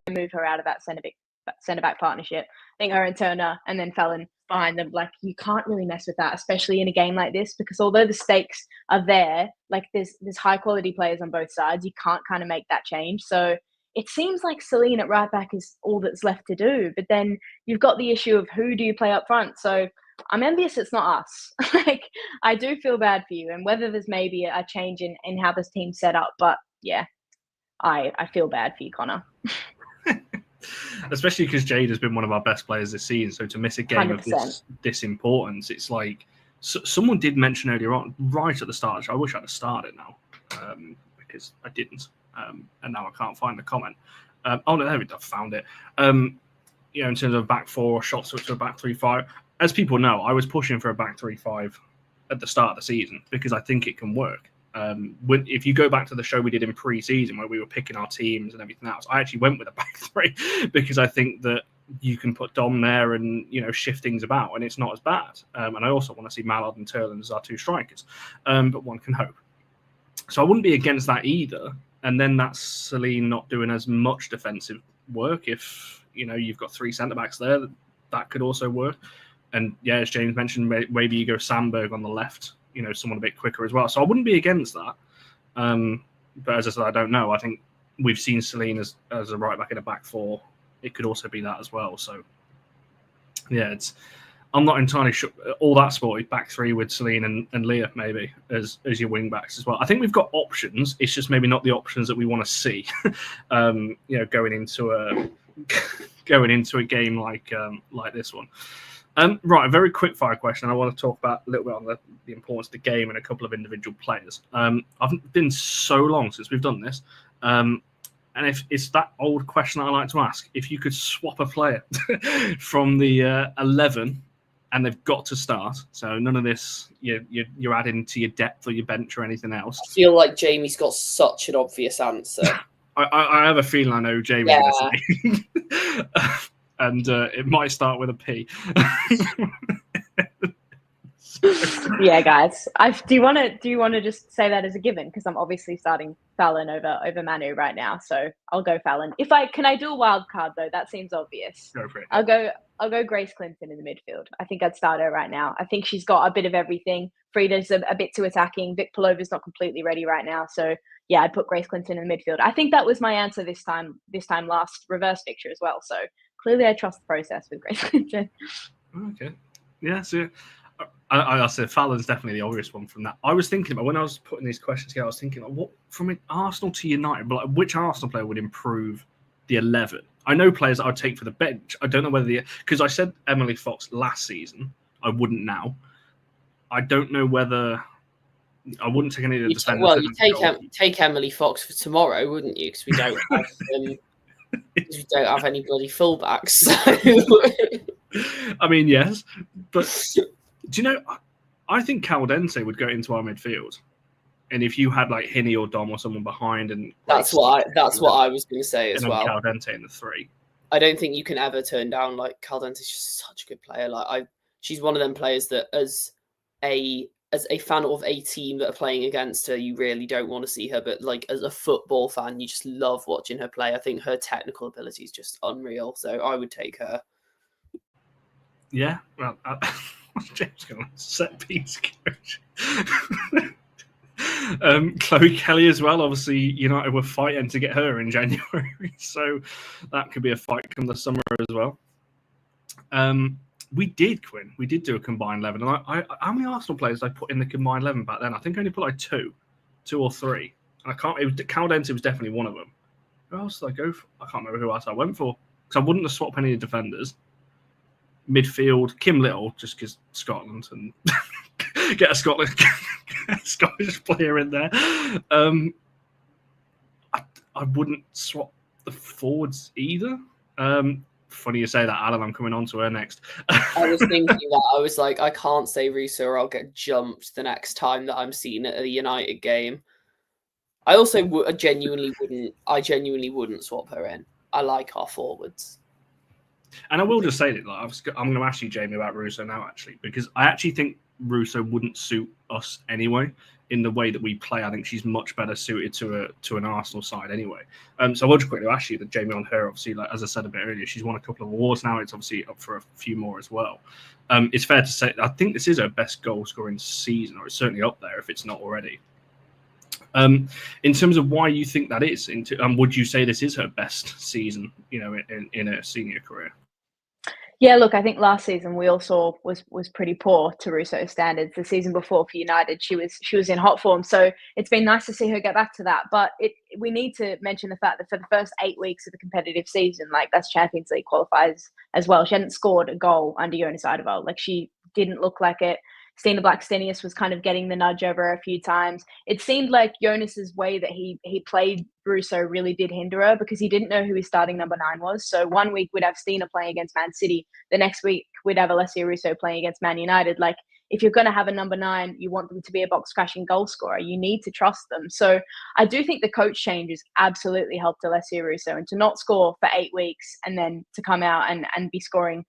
move her out of that centre back partnership? I think her and Turner and then Fallon behind them. Like you can't really mess with that, especially in a game like this, because although the stakes are there, like there's high quality players on both sides. You can't kind of make that change. So it seems like Celine at right back is all that's left to do. But then you've got the issue of who do you play up front. So I'm envious it's not us. Like I do feel bad for you, and whether there's maybe a change in how this team's set up. But yeah, I feel bad for you, Connor. Especially because Jade has been one of our best players this season. So to miss a game 100%. of this importance, it's like someone did mention earlier on, right at the start. I wish I'd have started now because I didn't, and now I can't find the comment. Oh no, there we go. Found it. In terms of back four, shot switch to a back 3-5. As people know, I was pushing for a back 3-5 at the start of the season because I think it can work. If you go back to the show we did in pre-season where we were picking our teams and everything else, I actually went with a back three because I think that you can put Dom there and shift things about and it's not as bad. And I also want to see Mallard and Turland as our two strikers, but one can hope. So I wouldn't be against that either. And then that's Celine not doing as much defensive work. If you've got three centre backs there, that could also work. And yeah, as James mentioned, maybe you go Sandberg on the left. Someone a bit quicker as well. So I wouldn't be against that. But as I said, I don't know. I think we've seen Celine as a right back in a back four. It could also be that as well. So yeah, I'm not entirely sure. All that sporty back three with Celine and Leah maybe as your wing backs as well. I think we've got options. It's just maybe not the options that we want to see. Going into a game like this one. Right, a very quick fire question. I want to talk about a little bit on the importance of the game and a couple of individual players. I've been so long since we've done this. And if it's that old question I like to ask, if you could swap a player from the 11 and they've got to start, so none of this you're adding to your depth or your bench or anything else. I feel like Jamie's got such an obvious answer. I have a feeling I know Jamie's going to say. And it might start with a P. Yeah, guys. Do you want to just say that as a given? Because I'm obviously starting Fallon over Manu right now, so I'll go Fallon. Can I do a wild card though? That seems obvious. Go for it. I'll go Grace Clinton in the midfield. I think I'd start her right now. I think she's got a bit of everything. Frida's a bit too attacking. Vic Palova's not completely ready right now, so yeah, I'd put Grace Clinton in the midfield. I think that was my answer this time last reverse fixture as well. So clearly I trust the process with Grace Clinton. Okay. Yeah, so I said Fallon's definitely the obvious one from that. I was thinking about when I was putting these questions together, I was thinking, what from Arsenal to United, but which Arsenal player would improve the 11? I know players that I'd take for the bench. I don't know whether because I said Emily Fox last season. I wouldn't now. I don't know whether I wouldn't take any of the defenders. Well, you take Emily Fox for tomorrow, wouldn't you? Because we don't have we don't have any bloody fullbacks. So. I mean, yes, but do you know? I think Caldente would go into our midfield, and if you had like Hinney or Dom or someone behind, and that's what I was going to say as well. Caldente in the 3. I don't think you can ever turn down like Caldente's just such a good player. She's one of them players that as a fan of a team that are playing against her, you really don't want to see her. But like as a football fan, you just love watching her play. I think her technical ability is just unreal. So I would take her. Yeah, well, James going set piece coach. Chloe Kelly as well. Obviously, United were fighting to get her in January, so that could be a fight come the summer as well. We did do a combined 11. And how many Arsenal players did I put in the combined 11 back then? I think I only put like two or three. And Caldente was definitely one of them. Who else did I go for? I can't remember who else I went for because I wouldn't have swapped any of the defenders. Midfield, Kim Little, just because Scotland and get a Scottish player in there. I wouldn't swap the forwards either. Funny you say that, Alan. I'm coming on to her next. I was thinking that. I was like, I can't say Russo or I'll get jumped the next time that I'm seen at a United game. I also genuinely wouldn't swap her in. I like our forwards. And I will just say that I'm going to ask you, Jamie, about Russo now, actually, because I actually think Russo wouldn't suit us anyway in the way that we play. I think she's much better suited to an Arsenal side anyway. So I will just quickly ask you that, Jamie, on her, obviously, like as I said a bit earlier, she's won a couple of awards now. It's obviously up for a few more as well. It's fair to say, I think this is her best goal scoring season, or it's certainly up there if it's not already. In terms of why you think that is, would you say this is her best season, in her senior career? Yeah, look, I think last season we all saw was pretty poor to Russo's standards. The season before for United, she was in hot form, so it's been nice to see her get back to that. But we need to mention the fact that for the first 8 weeks of the competitive season, like that's Champions League qualifiers as well, she hadn't scored a goal under Jonas Eidevall. Like she didn't look like it. Stina Blackstenius was kind of getting the nudge over her a few times. It seemed like Jonas's way that he played Russo really did hinder her because he didn't know who his starting number 9 was. So one week we'd have Stina playing against Man City. The next week we'd have Alessia Russo playing against Man United. Like if you're going to have a number 9, you want them to be a box crashing goal scorer. You need to trust them. So I do think the coach changes absolutely helped Alessia Russo, and to not score for 8 weeks and then to come out and be scoring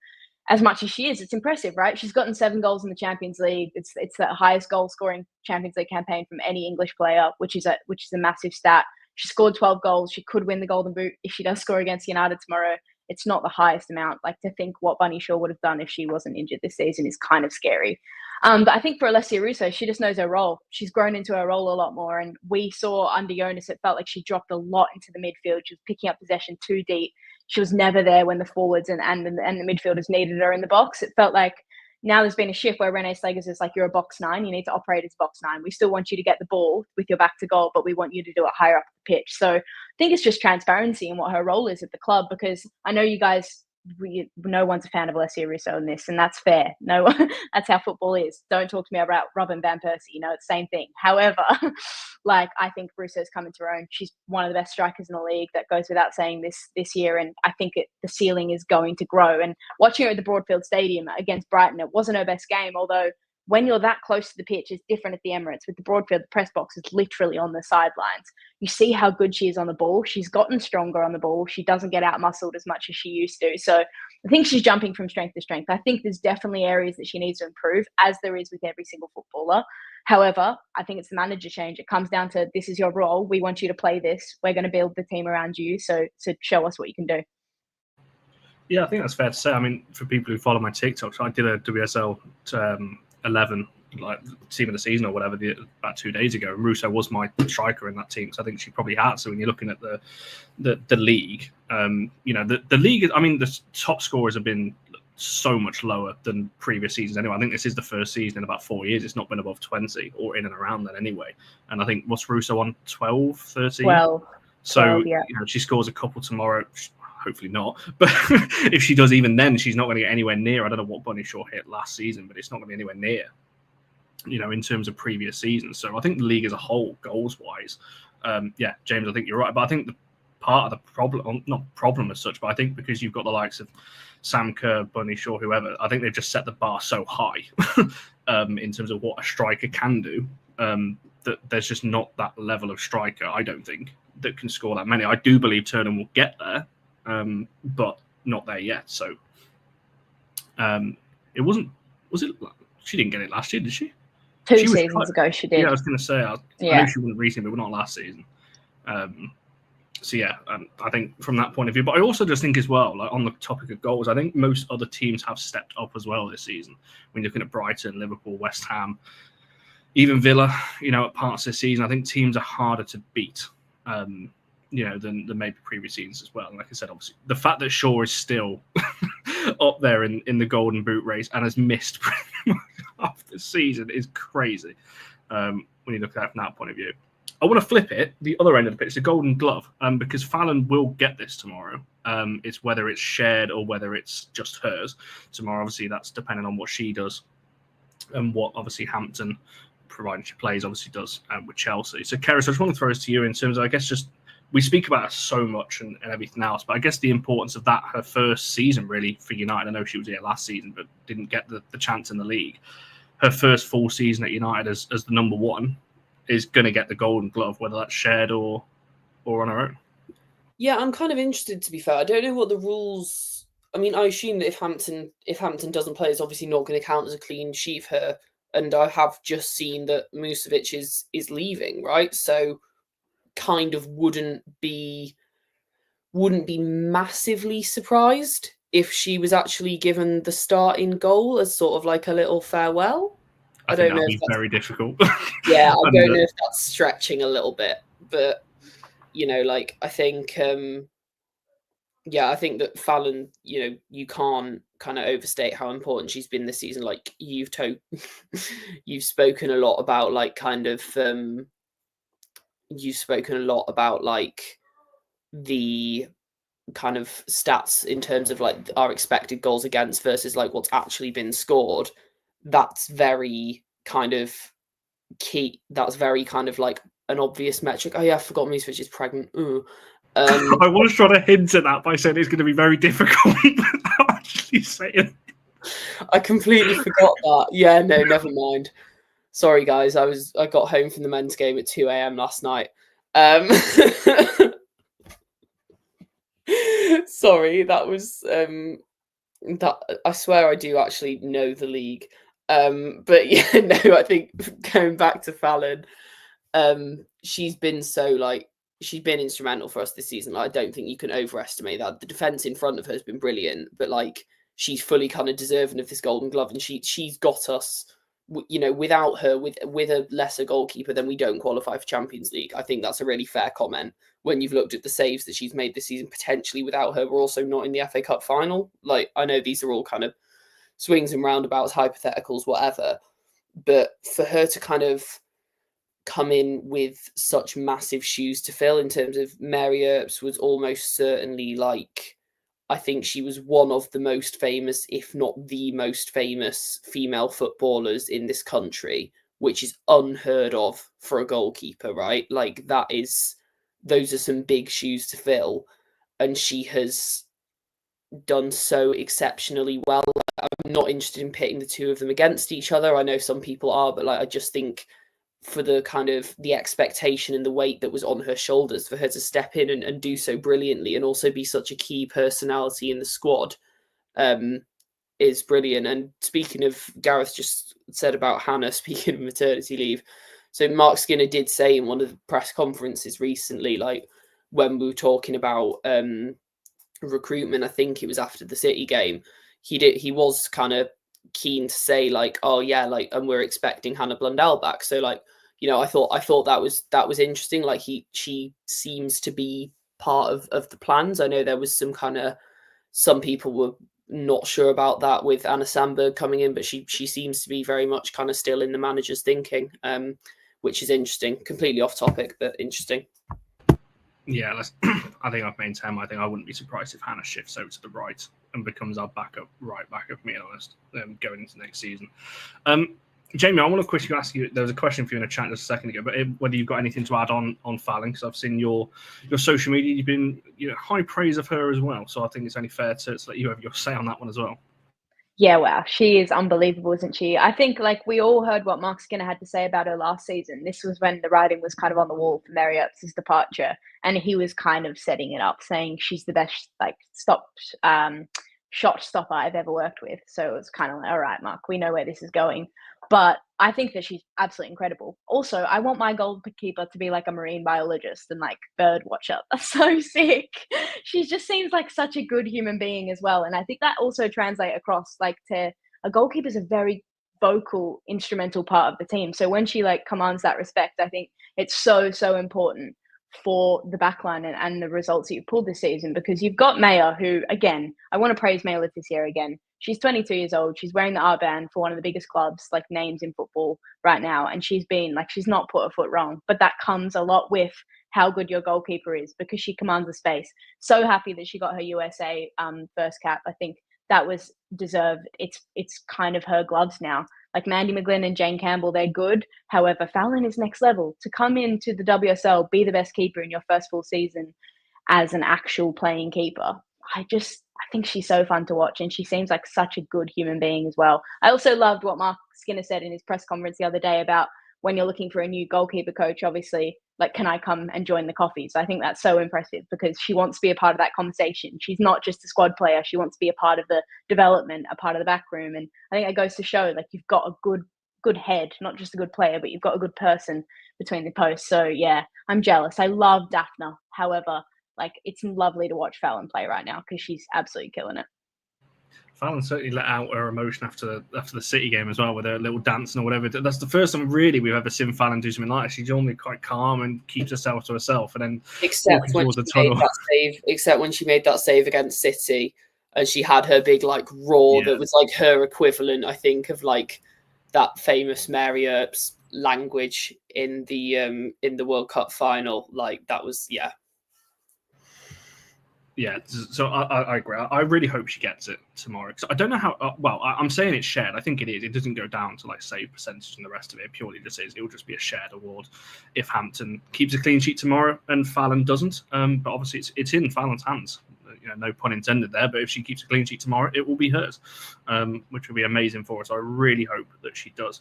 as much as she is, it's impressive, right? She's gotten 7 goals in the Champions League. It's the highest goal scoring Champions League campaign from any English player, which is a massive stat. She scored 12 goals. She could win the Golden Boot if she does score against United tomorrow. It's not the highest amount. Like to think what Bunny Shaw would have done if she wasn't injured this season is kind of scary. But I think for Alessia Russo, she just knows her role. She's grown into her role a lot more. And we saw under Jonas, it felt like she dropped a lot into the midfield. She was picking up possession too deep. She was never there when the forwards and the midfielders needed her in the box. It felt like now there's been a shift where Renee Slegers is like, you're a box 9. You need to operate as box 9. We still want you to get the ball with your back to goal, but we want you to do it higher up the pitch. So I think it's just transparency in what her role is at the club, because I know you guys, no one's a fan of Alessia Russo in this, and that's fair. No, that's how football is. Don't talk to me about Robin Van Persie. It's the same thing. However, like I think Russo's coming to her own. She's one of the best strikers in the league. That goes without saying this year, and I think the ceiling is going to grow. And watching her at the Broadfield Stadium against Brighton, it wasn't her best game, although when you're that close to the pitch, it's different at the Emirates. With the Broadfield, the press box is literally on the sidelines. You see how good she is on the ball. She's gotten stronger on the ball. She doesn't get out-muscled as much as she used to. So I think she's jumping from strength to strength. I think there's definitely areas that she needs to improve, as there is with every single footballer. However, I think it's the manager change. It comes down to, this is your role. We want you to play this. We're going to build the team around you. So show us what you can do. Yeah, I think that's fair to say. I mean, for people who follow my TikToks, I did a WSL 11, like team of the season or whatever, about 2 days ago. And Russo was my striker in that team, so I think she probably had. So when you're looking at the league, the league. I mean, the top scorers have been so much lower than previous seasons. Anyway, I think this is the first season in about 4 years it's not been above 20 or in and around that anyway. And I think what's Russo on 12, 13? 12. So 12, yeah. She scores a couple tomorrow. Hopefully not. But if she does, even then, she's not going to get anywhere near. I don't know what Bunny Shaw hit last season, but it's not going to be anywhere near in terms of previous seasons. So I think the league as a whole, goals-wise, James, I think you're right. But I think part of the problem, not problem as such, but I think because you've got the likes of Sam Kerr, Bunny Shaw, whoever, I think they've just set the bar so high in terms of what a striker can do, that there's just not that level of striker, I don't think, that can score that many. I do believe Turner will get there, but not there yet. So it wasn't, was it? She didn't get it last year, did she? Two seasons ago, she did. Yeah, I was going to say, I know she wasn't recently, but not last season. I think from that point of view, but I also just think as well, like on the topic of goals, I think most other teams have stepped up as well this season. When you're looking at Brighton, Liverpool, West Ham, even Villa, at parts of this season, I think teams are harder to beat, than maybe previous seasons as well. And like I said, obviously, the fact that Shaw is still up there in the Golden Boot race and has missed pretty much half the season is crazy when you look at it from that point of view. I want to flip it, the other end of the pitch, the Golden Glove, because Fallon will get this tomorrow. It's whether it's shared or whether it's just hers tomorrow. Obviously, that's depending on what she does and what, obviously, Hampton, providing she plays, obviously does with Chelsea. So, Keris, I just want to throw this to you in terms of, I guess, just we speak about her so much and everything else, but I guess the importance of that, her first season, really, for United. I know she was here last season, but didn't get the chance in the league. Her first full season at United as the number one is going to get the Golden Glove, whether that's shared or on her own. Yeah, I'm kind of interested, to be fair. I don't know what the rules... I mean, I assume that if Hampton doesn't play, it's obviously not going to count as a clean sheet for her. And I have just seen that Musovic is leaving, right? So kind of wouldn't be massively surprised if she was actually given the starting goal as sort of like a little farewell. I don't know. That'd be very difficult. Yeah, I don't know if that's stretching a little bit, but I think, I think that Fallon, you can't kind of overstate how important she's been this season. Like you've spoken a lot about the kind of stats in terms of like our expected goals against versus like what's actually been scored. That's very kind of key. That's very kind of like an obvious metric. Oh yeah, I forgot Musovic is pregnant. I was trying to hint at that by saying it's going to be very difficult without actually saying. I completely forgot that. Yeah, no, never mind. Sorry, guys. I got home from the men's game at 2 a.m. last night. Sorry, that was that. I swear I do actually know the league. But yeah, no, I think going back to Fallon, she's been instrumental for us this season. Like, I don't think you can overestimate that. The defense in front of her has been brilliant, but like she's fully kind of deserving of this Golden Glove, and she's got us. Without her, with a lesser goalkeeper, then we don't qualify for Champions League. I think that's a really fair comment when you've looked at the saves that she's made this season. Potentially without her, we're also not in the FA Cup final. Like, I know these are all kind of swings and roundabouts, hypotheticals, whatever, but for her to kind of come in with such massive shoes to fill in terms of Mary Earps was almost certainly like, I think she was one of the most famous, if not the most famous female footballers in this country, which is unheard of for a goalkeeper, right? Like those are some big shoes to fill. And she has done so exceptionally well. I'm not interested in pitting the two of them against each other. I know some people are, but like, I just think for the kind of the expectation and the weight that was on her shoulders for her to step in and do so brilliantly and also be such a key personality in the squad is brilliant. And speaking of, Gareth just said about Hannah, speaking of maternity leave. So Mark Skinner did say in one of the press conferences recently, like when we were talking about recruitment, I think it was after the City game, he was kind of keen to say like, oh yeah, like, and we're expecting Hannah Blundell back. So like, I thought that was interesting. Like she seems to be part of the plans. I know there was some people were not sure about that with Anna Sandberg coming in, but she seems to be very much kind of still in the manager's thinking, which is interesting. Completely off topic, but interesting. Yeah, I think I've maintained. I think I wouldn't be surprised if Hannah shifts over to the right and becomes our right backup, being honest, going into next season. Jamie, I want to quickly ask you. There was a question for you in a chat just a second ago, but whether you've got anything to add on Fallon, because I've seen your social media. You've been high praise of her as well, so I think it's only fair to let you have your say on that one as well. Yeah, wow, she is unbelievable, isn't she? I think we all heard what Mark Skinner had to say about her last season. This was when the writing was kind of on the wall for Mary Earps' departure, and he was kind of setting it up, saying she's the best shot stopper I've ever worked with. So it was kind of like, all right, Mark, we know where this is going. But I think that she's absolutely incredible. Also, I want my goalkeeper to be like a marine biologist and bird watcher. That's so sick. She just seems like such a good human being as well. And I think that also translates across to a goalkeeper is a very vocal, instrumental part of the team. So when she commands that respect, I think it's so, so important for the backline and the results that you've pulled this season, because you've got Maya, who, again, I want to praise Maya Leticia again. She's 22 years old. She's wearing the armband for one of the biggest clubs, names in football right now. And she's been she's not put a foot wrong, but that comes a lot with how good your goalkeeper is, because she commands the space. So happy that she got her USA first cap. I think that was deserved. It's kind of her gloves now. Mandy McGlynn and Jane Campbell, they're good. However, Fallon is next level. To come into the WSL, be the best keeper in your first full season as an actual playing keeper, I think she's so fun to watch, and she seems like such a good human being as well. I also loved what Mark Skinner said in his press conference the other day about when you're looking for a new goalkeeper coach, obviously, can I come and join the coffee? So I think that's so impressive, because she wants to be a part of that conversation. She's not just a squad player. She wants to be a part of the development, a part of the back room. And I think that goes to show you've got a good head, not just a good player, but you've got a good person between the posts. So yeah, I'm jealous. I love Daphna. However, it's lovely to watch Fallon play right now, because she's absolutely killing it. Fallon certainly let out her emotion after the City game as well, with her little dancing or whatever. That's the first time really we've ever seen Fallon do something like that. She's normally quite calm and keeps herself to herself, and then except when she made that save against City, and she had her big roar that was her equivalent, I think, of that famous Mary Earps language in the World Cup final. That was Yeah, so I agree. I really hope she gets it tomorrow, because I don't know how. I'm saying it's shared. I think it is. It doesn't go down to save percentage and the rest of it. It purely just is. It will just be a shared award if Hampton keeps a clean sheet tomorrow and Fallon doesn't. But obviously it's in Fallon's hands. No pun intended there. But if she keeps a clean sheet tomorrow, it will be hers, which will be amazing for us. I really hope that she does.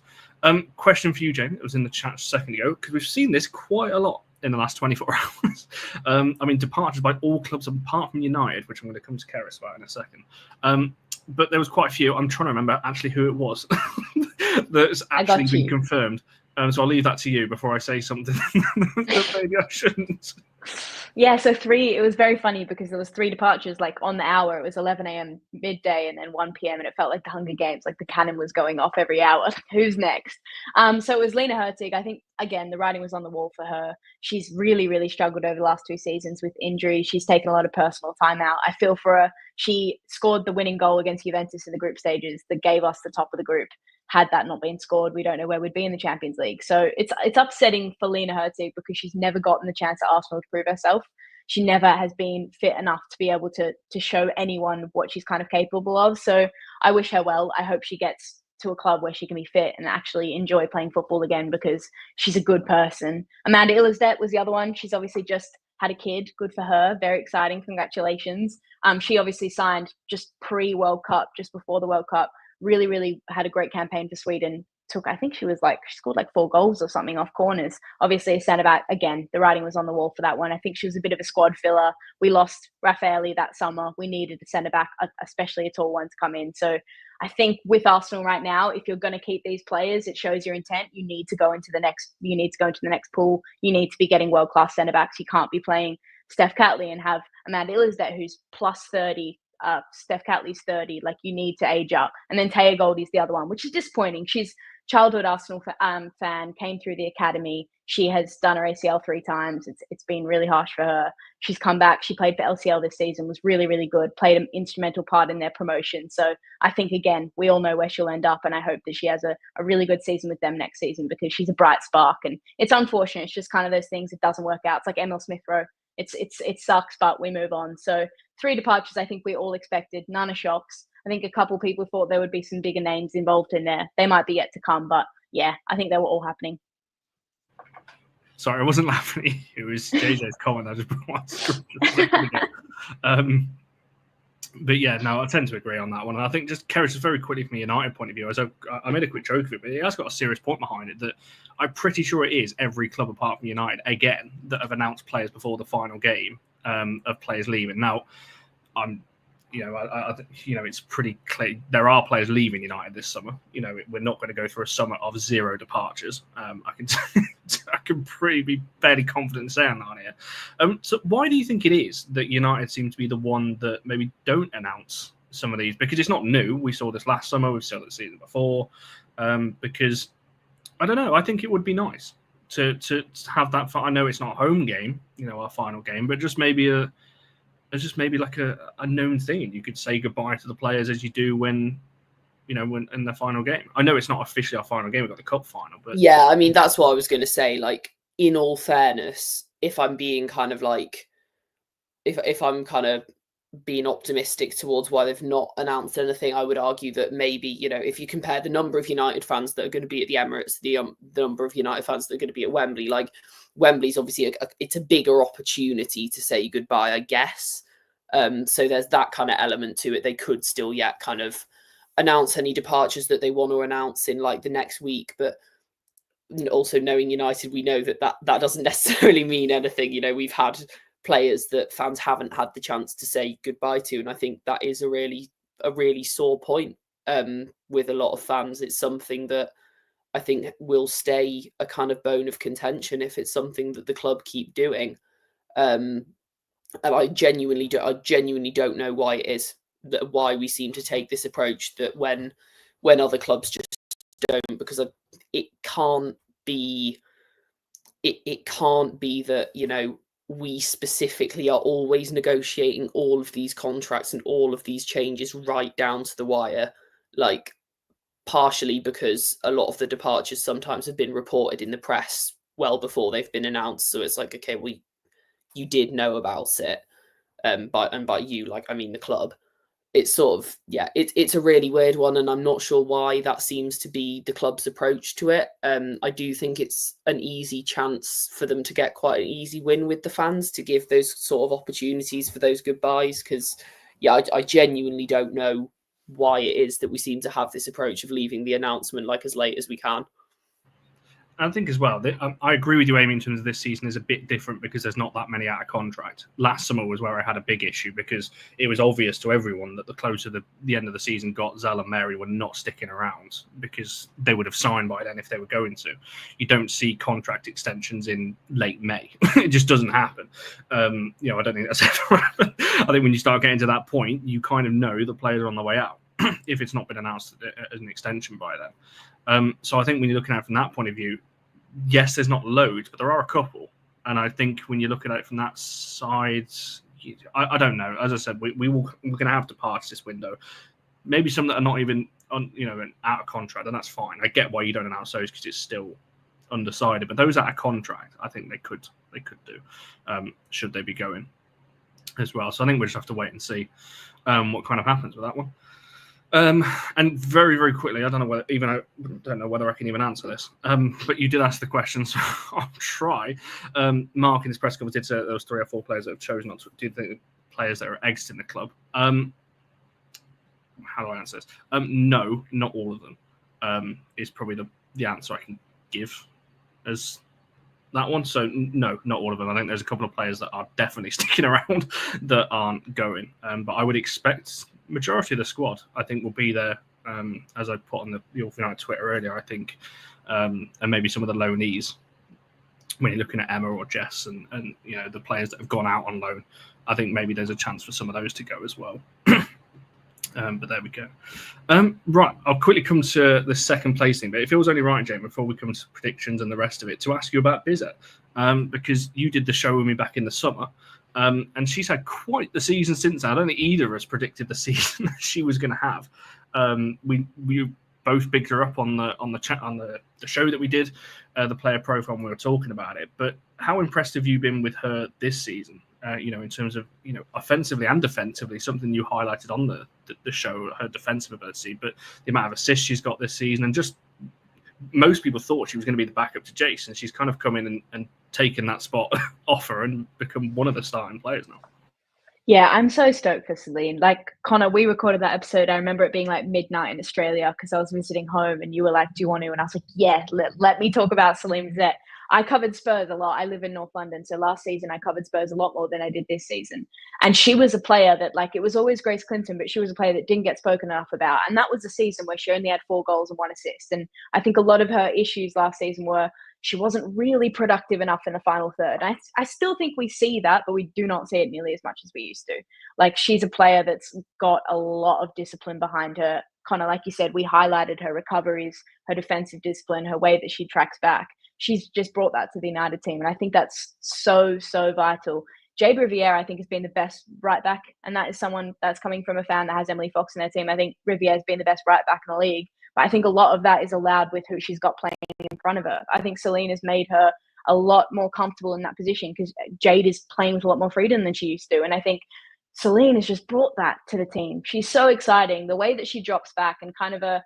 Question for you, Jamie. It was in the chat a second ago, because we've seen this quite a lot in the last 24 hours. Departures by all clubs apart from United, which I'm going to come to Keris about in a second. But there was quite a few. I'm trying to remember actually who it was that's actually been confirmed. So I'll leave that to you before I say something that maybe I shouldn't. Yeah, so it was very funny, because there was 3 departures on the hour. It was 11 a.m. midday and then 1 p.m. and it felt like the Hunger Games, the cannon was going off every hour. Who's next? So it was Lena Hertig. I think, again, the writing was on the wall for her. She's really, really struggled over the last 2 seasons with injury. She's taken a lot of personal time out. I feel for her. She scored the winning goal against Juventus in the group stages that gave us the top of the group. Had that not been scored, we don't know where we'd be in the Champions League. So it's upsetting for Lena Hertig, because she's never gotten the chance at Arsenal to prove herself. She never has been fit enough to be able to show anyone what she's kind of capable of. So I wish her well. I hope she gets to a club where she can be fit and actually enjoy playing football again, because she's a good person. Amanda Ilesdet was the other one. She's obviously just had a kid. Good for her. Very exciting. Congratulations. She obviously signed just pre-World Cup, just before the World Cup. Really, really had a great campaign for Sweden. I think she scored 4 goals or something off corners. Obviously a centre back. Again, the writing was on the wall for that one. I think she was a bit of a squad filler. We lost Raffaele that summer. We needed a centre back, especially a tall one, to come in. So I think with Arsenal right now, if you're going to keep these players, it shows your intent. You need to go into the next pool. You need to be getting world-class centre backs. You can't be playing Steph Catley and have Amanda Ilesdet, who's plus 30. Steph Catley's 30. You need to age up. And then Taya Goldie's the other one, which is disappointing. She's childhood Arsenal fan, came through the academy. She has done her ACL 3 times. It's been really harsh for her. She's come back. She played for LCL this season, was really, really good, played an instrumental part in their promotion. So I think, again, we all know where she'll end up, and I hope that she has a really good season with them next season, because she's a bright spark. And it's unfortunate. It's just kind of those things. It doesn't work out. It's like Emil Smith-Rowe. It sucks, but we move on. So 3 departures I think we all expected. None are shocks. I think a couple people thought there would be some bigger names involved in there. They might be yet to come, but yeah, I think they were all happening. Sorry, I wasn't laughing at you. It was JJ's comment. I just brought my script just a second ago. But yeah, no, I tend to agree on that one. And I think just Kerry, just very quickly from a United point of view, as I made a quick joke of it, but it has got a serious point behind it that I'm pretty sure it is every club apart from United, again, that have announced players before the final game of players leaving. Now, I it's pretty clear there are players leaving United this summer. We're not going to go through a summer of 0 departures. I can be fairly confident in saying that on here. So why do you think it is that United seem to be the one that maybe don't announce some of these? Because it's not new. We saw this last summer. We've seen it the season before. Because I don't know. I think it would be nice to have that. I know it's not a home game, our final game, but just maybe like a known thing. You could say goodbye to the players as you do when in the final game. I know it's not officially our final game. We've got the cup final, but yeah, I mean, that's what I was going to say. Like, in all fairness, if I'm being kind of like, if I'm kind of being optimistic towards why they've not announced anything, I would argue that maybe, if you compare the number of United fans that are going to be at the Emirates, the number of United fans that are going to be at Wembley, like Wembley's obviously it's a bigger opportunity to say goodbye, I guess. So there's that kind of element to it. They could still yet kind of announce any departures that they want to announce in like the next week, but also knowing United, we know that doesn't necessarily mean anything. We've had players that fans haven't had the chance to say goodbye to, and I think that is a really sore point with a lot of fans. It's something that I think will stay a kind of bone of contention if it's something that the club keep doing. And I genuinely don't know why it is why we seem to take this approach that when other clubs just don't, because it can't be that we specifically are always negotiating all of these contracts and all of these changes right down to the wire, like partially because a lot of the departures sometimes have been reported in the press well before they've been announced, so it's like, okay, you did know about it, by you, like, I mean the club. It's sort of, yeah, it's a really weird one, and I'm not sure why that seems to be the club's approach to it. I do think it's an easy chance for them to get quite an easy win with the fans, to give those sort of opportunities for those goodbyes, because, yeah, I genuinely don't know why it is that we seem to have this approach of leaving the announcement like as late as we can. I think as well, I agree with you, Amy, in terms of this season is a bit different because there's not that many out of contract. Last summer was where I had a big issue because it was obvious to everyone that the closer the end of the season got, Zell and Mary were not sticking around because they would have signed by then if they were going to. You don't see contract extensions in late May. It just doesn't happen. I don't think that's ever happened. I think when you start getting to that point, you kind of know the players are on the way out if it's not been announced as an extension by then. So I think when you're looking at it from that point of view, yes, there's not loads, but there are a couple. And I think when you're looking at it from that side, I don't know. As I said, we're going to have departures this window. Maybe some that are not even out of contract, and that's fine. I get why you don't announce those because it's still undecided. But those out of contract, I think they could do, should they be going as well. So I think we just have to wait and see what kind of happens with that one. And very, very quickly, I don't know whether I can even answer this. But you did ask the question, so I'll try. Mark in his press conference did say that there was 3 or 4 players that have chosen not to. Do you think the players that are exiting the club? How do I answer this? No, not all of them. Is probably the answer I can give as that one. So no, not all of them. I think there's a couple of players that are definitely sticking around that aren't going. But I would expect majority of the squad, I think, will be there, as I put on the All For United Twitter earlier, I think, and maybe some of the loanees, when you're looking at Emma or Jess and the players that have gone out on loan, I think maybe there's a chance for some of those to go as well. But there we go. Right, I'll quickly come to the second placing, but it feels only right, Jamie, before we come to predictions and the rest of it, to ask you about Bizet, because you did the show with me back in the summer. And she's had quite the season since then. I don't think either of us predicted the season that she was going to have. We both bigged her up on the chat on the show that we did, the player profile, when we were talking about it. But how impressed have you been with her this season? In terms of offensively and defensively, something you highlighted on the show, her defensive ability, but the amount of assists she's got this season, and just most people thought she was going to be the backup to Jace, and she's kind of come in and taken that spot off her and become one of the starting players now. Yeah, I'm so stoked for Celine. Like, Connor, we recorded that episode. I remember it being like midnight in Australia because I was visiting home and you were like, do you want to? And I was like, yeah, let me talk about Celine Bizet. I covered Spurs a lot. I live in North London. So last season, I covered Spurs a lot more than I did this season. And she was a player that, like, it was always Grace Clinton, but she was a player that didn't get spoken enough about. And that was a season where she only had 4 goals and 1 assist. And I think a lot of her issues last season were she wasn't really productive enough in the final third. I still think we see that, but we do not see it nearly as much as we used to. Like, she's a player that's got a lot of discipline behind her. Kind of like you said, we highlighted her recoveries, her defensive discipline, her way that she tracks back. She's just brought that to the United team. And I think that's so, so vital. Jade Riviere, I think, has been the best right back. And that is someone that's coming from a fan that has Emily Fox in their team. I think Riviere has been the best right back in the league. But I think a lot of that is allowed with who she's got playing in front of her. I think Celine has made her a lot more comfortable in that position because Jade is playing with a lot more freedom than she used to. And I think Celine has just brought that to the team. She's so exciting. The way that she drops back and kind of a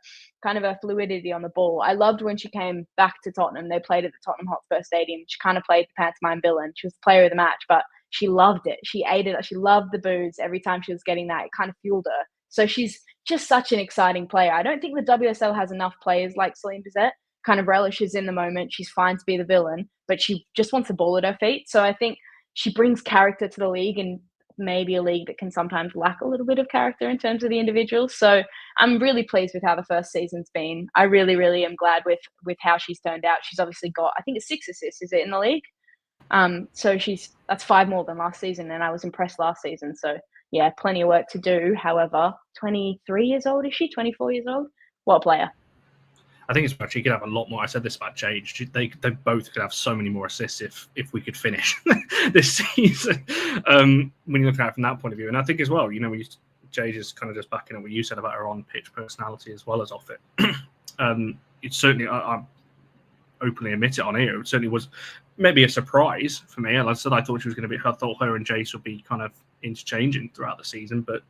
fluidity on the ball. I loved when she came back to Tottenham. They played at the Tottenham Hotspur Stadium. She kind of played the pantomime villain. She was the player of the match, but she loved it. She ate it. She loved the boos every time she was getting that. It kind of fueled her. So she's just such an exciting player. I don't think the WSL has enough players like Celine Bizet. Kind of relishes in the moment. She's fine to be the villain, but she just wants the ball at her feet. So I think she brings character to the league, and maybe a league that can sometimes lack a little bit of character in terms of the individuals. So I'm really pleased with how the first season's been. I really, really am glad with how she's turned out. She's obviously got, I think it's 6 assists, is it, in the league? So that's 5 more than last season, and I was impressed last season. So yeah, plenty of work to do. However, 23 years old, is she? 24 years old? What a player. I think it's actually could have a lot more. I said this about Jade. They both could have so many more assists if we could finish this season. When you look at it from that point of view, and I think as well, Jade is kind of just backing up what you said about her on-pitch personality as well as off it. It certainly, I openly admit it on here. It certainly was maybe a surprise for me. And I said I thought she was going to be. I thought her and Jace would be kind of interchanging throughout the season, but.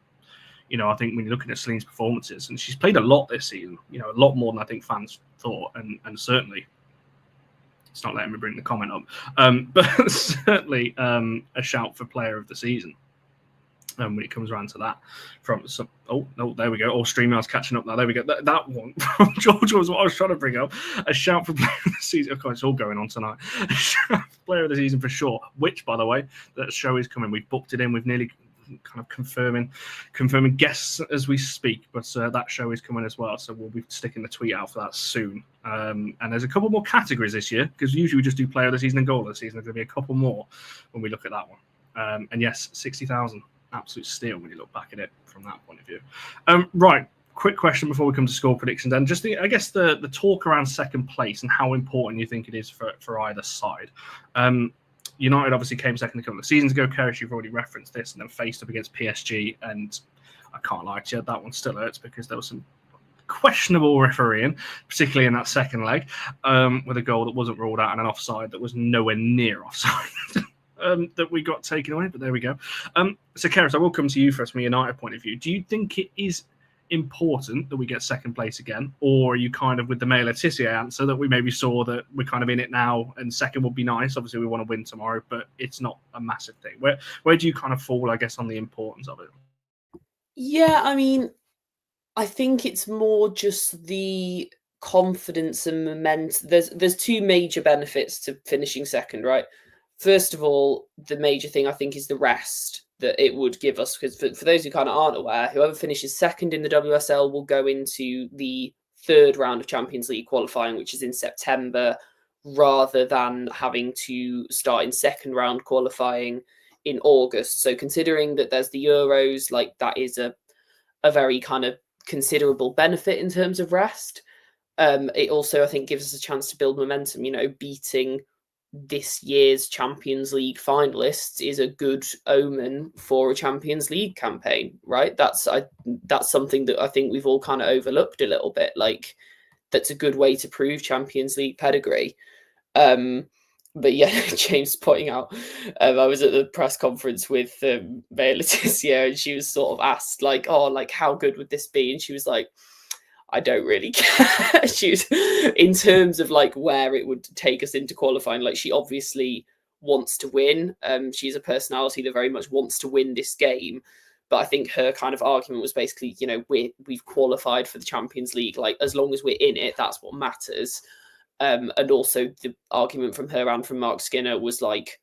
I think when you're looking at Celine's performances, and she's played a lot this season, a lot more than I think fans thought, and certainly it's not letting me bring the comment up, but certainly a shout for player of the season when it comes around to that. There we go. All StreamYard's catching up now. There we go. That one from George was what I was trying to bring up. A shout for player of the season. Of course, it's all going on tonight. A shout for player of the season for sure. Which, by the way, that show is coming. We've booked it in. We've nearly kind of confirming guests as we speak, but that show is coming as well, so we'll be sticking the tweet out for that soon. And there's a couple more categories this year, because usually we just do player of the season and goal of the season. There's going to be a couple more when we look at that one. And yes, 60,000, absolute steal when you look back at it from that point of view. Right, quick question before we come to score predictions, and just the talk around second place and how important you think it is for either side. United obviously came second a couple of seasons ago. Keris, you've already referenced this, and then faced up against PSG. And I can't lie to you, that one still hurts because there was some questionable refereeing, particularly in that second leg, with a goal that wasn't ruled out and an offside that was nowhere near offside that we got taken away. But there we go. So, Keris, I will come to you first from a United point of view. Do you think it is important that we get second place again, or are you kind of with the May Laetitia answer that we maybe saw that we're kind of in it now and second would be nice? Obviously we want to win tomorrow, but it's not a massive thing. Where do you kind of fall, I guess, on the importance of it? Yeah, I mean, I think it's more just the confidence and momentum. There's 2 major benefits to finishing second, right? First of all, the major thing I think is the rest that it would give us, because for those who kind of aren't aware, whoever finishes second in the WSL will go into the 3rd round of Champions League qualifying, which is in September, rather than having to start in 2nd round qualifying in August. So considering that there's the Euros, like that is a very kind of considerable benefit in terms of rest. It also, I think, gives us a chance to build momentum. Beating this year's Champions League finalists is a good omen for a Champions League campaign, right? That's something that I think we've all kind of overlooked a little bit. Like, that's a good way to prove Champions League pedigree. But yeah, James pointing out, I was at the press conference with May Laetitia, and she was sort of asked, like, how good would this be? And she was like, I don't really care. She's in terms of like where it would take us into qualifying. Like she obviously wants to win. She's a personality that very much wants to win this game. But I think her kind of argument was basically, you know, we've qualified for the Champions League. Like as long as we're in it, that's what matters. And also the argument from her and from Mark Skinner was like,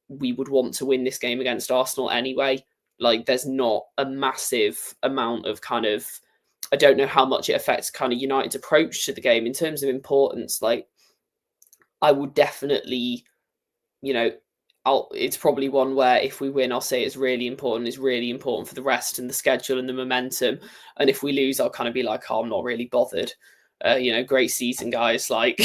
we would want to win this game against Arsenal anyway. Like there's not a massive amount of kind of, I don't know how much it affects kind of United's approach to the game in terms of importance. Like I would definitely, you know, it's probably one where if we win, I'll say it's really important. It's really important for the rest and the schedule and the momentum. And if we lose, I'll kind of be like, oh, I'm not really bothered. You know, great season, guys. Like,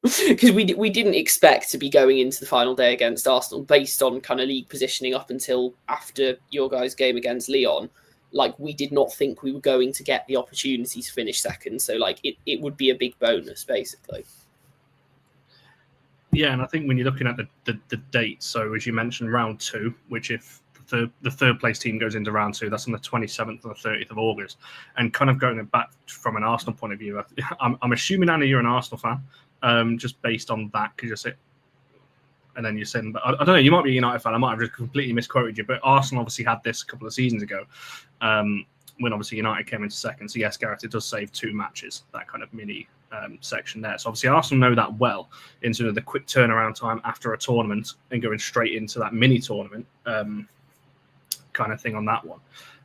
because we didn't expect to be going into the final day against Arsenal based on kind of league positioning up until after your guys' game against Lyon. Like, we did not think we were going to get the opportunity to finish second. So, like, it would be a big bonus, basically. Yeah, and I think when you're looking at the dates, so as you mentioned, round 2, which if the third place team goes into round 2, that's on the 27th and the 30th of August. And kind of going back from an Arsenal point of view, I'm assuming, Anna, you're an Arsenal fan, just based on that, because you're saying, and then you're saying, but I don't know, you might be a United fan, I might have just completely misquoted you, but Arsenal obviously had this a couple of seasons ago, when obviously United came into second. So yes, Gareth, it does save 2 matches, that kind of mini section there. So obviously Arsenal know that well in sort of the quick turnaround time after a tournament and going straight into that mini tournament kind of thing on that one.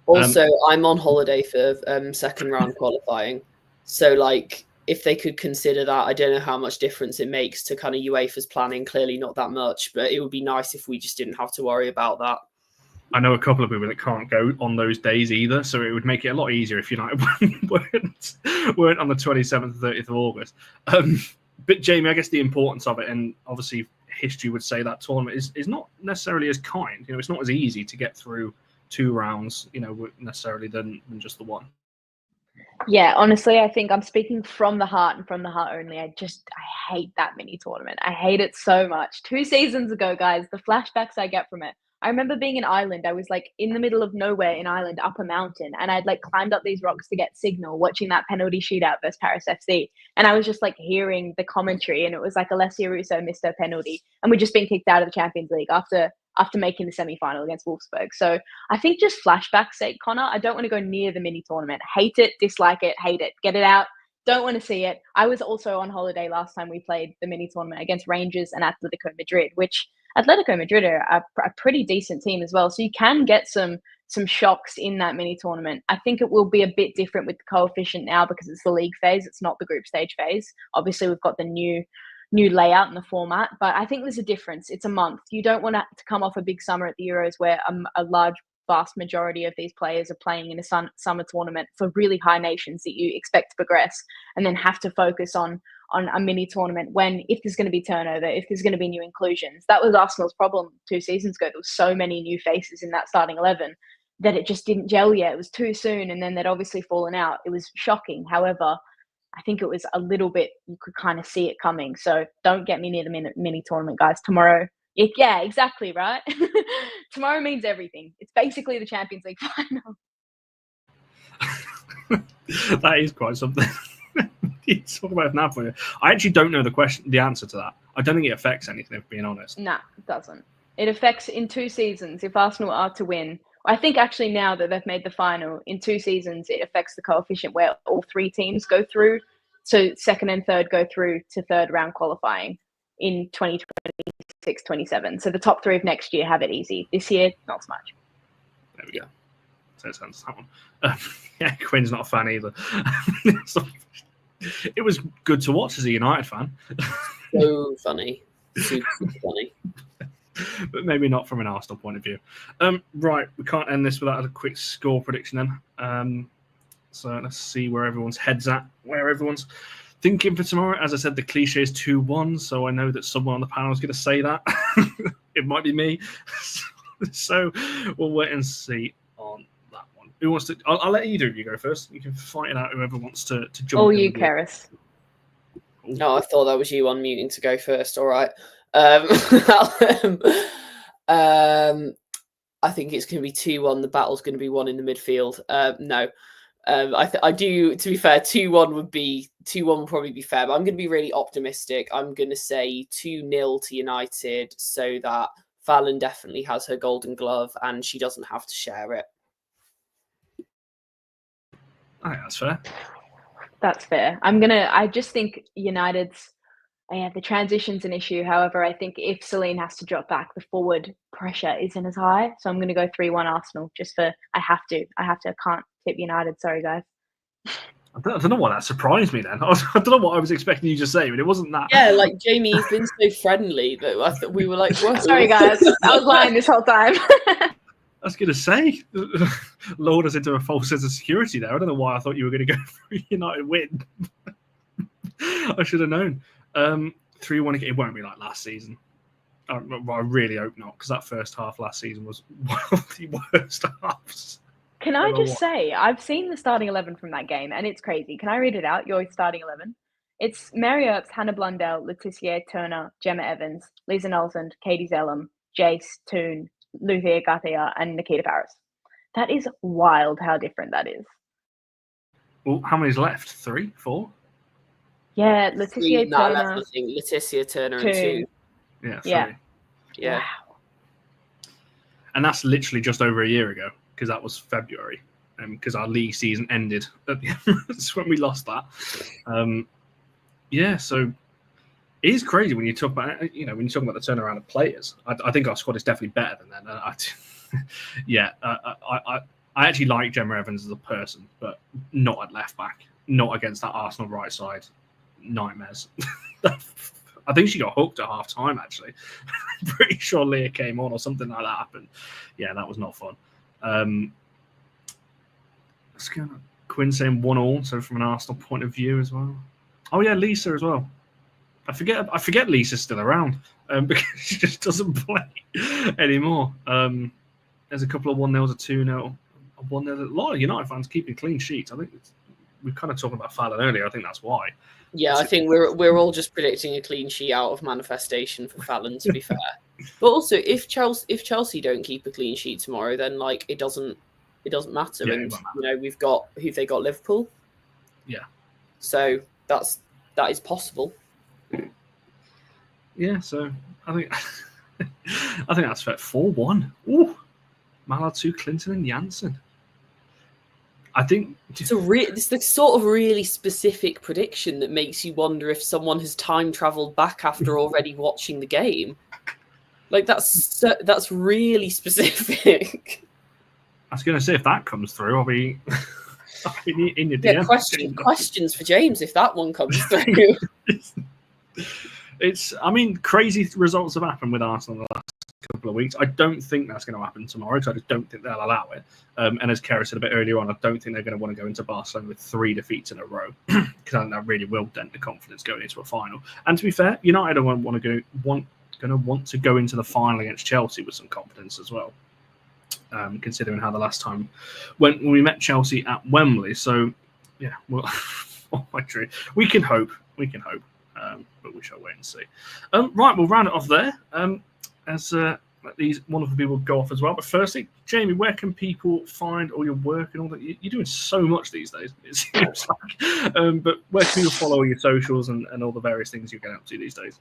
Also, I'm on holiday for second round qualifying. So like if they could consider that, I don't know how much difference it makes to kind of UEFA's planning, clearly not that much, but it would be nice if we just didn't have to worry about that. I know a couple of people that can't go on those days either, so it would make it a lot easier if United weren't on the 27th and 30th of August. But Jamie, I guess the importance of it, and obviously history would say that tournament is not necessarily as kind. You know, it's not as easy to get through 2 rounds, you know, necessarily than just the one. Yeah, honestly, I think I'm speaking from the heart and from the heart only. I hate that mini tournament. I hate it so much. 2 seasons ago, guys, the flashbacks I get from it. I remember being in Ireland. I was like in the middle of nowhere in Ireland, up a mountain, and I'd like climbed up these rocks to get signal, watching that penalty shootout versus Paris FC. And I was just like hearing the commentary, and it was like Alessia Russo missed her penalty, and we'd just been kicked out of the Champions League after making the semi-final against Wolfsburg. So I think just flashback's sake, Connor, I don't want to go near the mini tournament. Hate it, dislike it, hate it, get it out. Don't want to see it. I was also on holiday last time we played the mini tournament against Rangers and Atletico Madrid, which Atletico Madrid are a pretty decent team as well. So you can get some shocks in that mini tournament. I think it will be a bit different with the coefficient now because it's the league phase. It's not the group stage phase. Obviously, we've got the new layout and the format, but I think there's a difference. It's a month. You don't want to come off a big summer at the Euros where a large, vast majority of these players are playing in a summer tournament for really high nations that you expect to progress, and then have to focus on a mini tournament when, if there's going to be turnover, if there's going to be new inclusions. That was Arsenal's problem 2 seasons ago. There was so many new faces in that starting 11 that it just didn't gel yet. It was too soon, and then they'd obviously fallen out. It was shocking. However, I think it was a little bit, you could kind of see it coming. So don't get me near the mini tournament, guys. Tomorrow, yeah, exactly, right? Tomorrow means everything. It's basically the Champions League final. That is quite something. You talk about now for you. I actually don't know the answer to that. I don't think it affects anything, if being honest. Nah, it doesn't. It affects in 2 seasons. If Arsenal are to win, I think actually now that they've made the final, in 2 seasons, it affects the coefficient where all 3 teams go through. So second and third go through to third round qualifying in 2026, 27. So the top 3 of next year have it easy. This year, not so much. There we go. So that's that one. Yeah, Quinn's not a fan either. So, it was good to watch as a United fan. So funny. Super funny. But maybe not from an Arsenal point of view. Right, we can't end this without a quick score prediction then. So let's see where everyone's head's at, where everyone's thinking for tomorrow. As I said, the cliche is 2-1, so I know that someone on the panel is going to say that. It might be me. So we'll wait and see on that one. Who wants to? I'll let either of you go first. You can fight it out, whoever wants to jump. Oh, you, Karis. No, I thought that was you unmuting to go first. All right. I think it's going to be 2-1. The battle's going to be won in the midfield. No. I do. To be fair, 2-1 would probably be fair. But I'm going to be really optimistic. I'm going to say 2-0 to United, so that Fallon definitely has her golden glove and she doesn't have to share it. I think that's fair. That's fair. I just think United's, the transition's an issue. However, I think if Celine has to drop back, the forward pressure isn't as high. So I'm going to go 3-1 Arsenal I have to. I can't tip United. Sorry, guys. I don't know why that surprised me then. I don't know what I was expecting you to say, but it wasn't that. Yeah, like Jamie, you've been so friendly that I thought we were like, whoa. Sorry, guys. I was lying this whole time. I was going to say, lured us into a false sense of security there. I don't know why I thought you were going to go for a United win. I should have known. 3-1 it won't be like last season. I really hope not, because that first half last season was one of the worst halves. Can I just say, I've seen the starting 11 from that game, and it's crazy. Can I read it out? Your starting 11. It's Mary Earps, Hannah Blundell, Letitia Turner, Gemma Evans, Lisa Nolsund, Katie Zellum, Jace Toon, Luthia Gathia, and Nikita Paris. That is wild how different that is. Well, how many's left? 3, 4? Yeah, Letitia Turner. Letitia Turner and 2. Yeah, 3. Yeah. Wow. And that's literally just over a year ago, because that was February, because our league season ended at the Emirates when we lost that. So it is crazy when you talk about, when you're talking about the turnaround of players. I think our squad is definitely better than that. I actually like Gemma Evans as a person, but not at left back, not against that Arsenal right side. Nightmares. I think she got hooked at half time, actually. I'm pretty sure Leah came on or something like that happened. Yeah, that was not fun. Quinn saying 1-1, so from an Arsenal point of view as well. Oh yeah, Lisa as well. I forget Lisa's still around because she just doesn't play anymore. There's a couple of 1-0s, a 2-0, a 1-0. A lot of United fans keeping clean sheets. I think we're kind of talking about Fallon earlier. I think that's why. Yeah, I think we're all just predicting a clean sheet out of manifestation for Fallon, to be fair. But also, if Chelsea don't keep a clean sheet tomorrow, then like it doesn't matter. Yeah, And we've got who've they got? Liverpool. Yeah. So that is possible. Yeah. So I think that's fair. 4-1. Ooh, Malatu, Clinton, and Janssen. I think it's the sort of really specific prediction that makes you wonder if someone has time traveled back after already watching the game. Like that's really specific. I was going to say, if that comes through, I'll be in your DM. Questions for James if that one comes through. Crazy results have happened with Arsenal in the last couple of weeks. I don't think that's going to happen tomorrow, because I just don't think they'll allow it. And as Kara said a bit earlier on, I don't think they're going to want to go into Barcelona with 3 defeats in a row, because I think that really will dent the confidence going into a final. And to be fair, United want to go into the final against Chelsea with some confidence as well, considering how the last time when we met Chelsea at Wembley. So yeah, well, we can hope, but we shall wait and see. Right, we'll round it off there. As these wonderful people go off as well. But firstly, Jamie, where can people find all your work and all that? You're doing so much these days, it seems like. But where can people follow your socials and all the various things you're getting up to these days?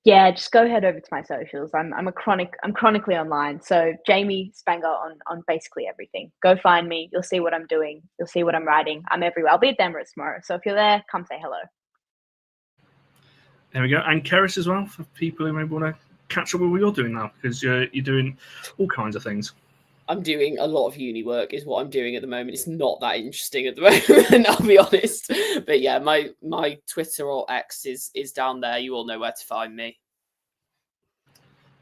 Yeah, just go head over to my socials. I'm chronically online. So Jamie Spangher on basically everything. Go find me. You'll see what I'm doing. You'll see what I'm writing. I'm everywhere. I'll be at the Emirates tomorrow. So if you're there, come say hello. There we go. And Keris as well, for people who maybe want to catch up with what you're doing now, because you're doing all kinds of things. I'm doing a lot of uni work is what I'm doing at the moment. It's not that interesting at the moment, I'll be honest. But yeah, my Twitter or X is down there. You all know where to find me.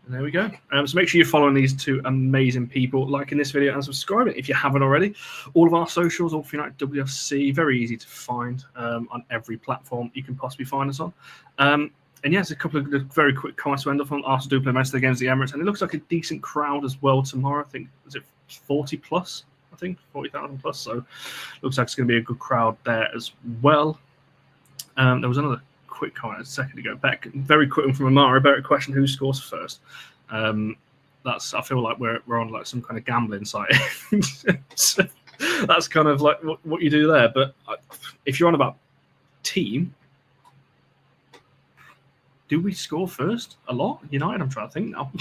And there we go. So make sure you're following these two amazing people, liking this video and subscribing if you haven't already. All of our socials, All for United WFC, very easy to find on every platform you can possibly find us on. And yes, a couple of very quick comments to end off on. Arsenal do play most of the games at the Emirates, and it looks like a decent crowd as well tomorrow. I think, is it 40 plus? I think 40,000 plus. So looks like it's going to be a good crowd there as well. There was another quick comment a second ago. Back, very quick one from Amara. Better question: who scores first? I feel like we're on like some kind of gambling site. that's kind of like what you do there. But if you're on about team, do we score first a lot? United, I'm trying to think now.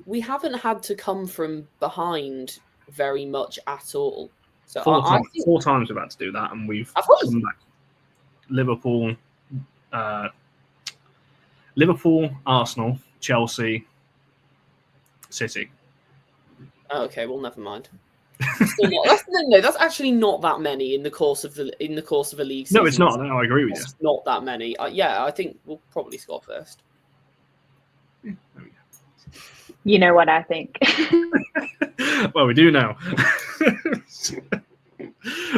We haven't had to come from behind very much at all. So Four times we've had to do that, and we've come back. Liverpool, Arsenal, Chelsea, City. Okay, well, never mind. That's actually not that many in the course of a league season. No, it's not. No, I agree with you. It's not that many. I think we'll probably score first. Yeah, there we go. You know what I think. Well, we do now.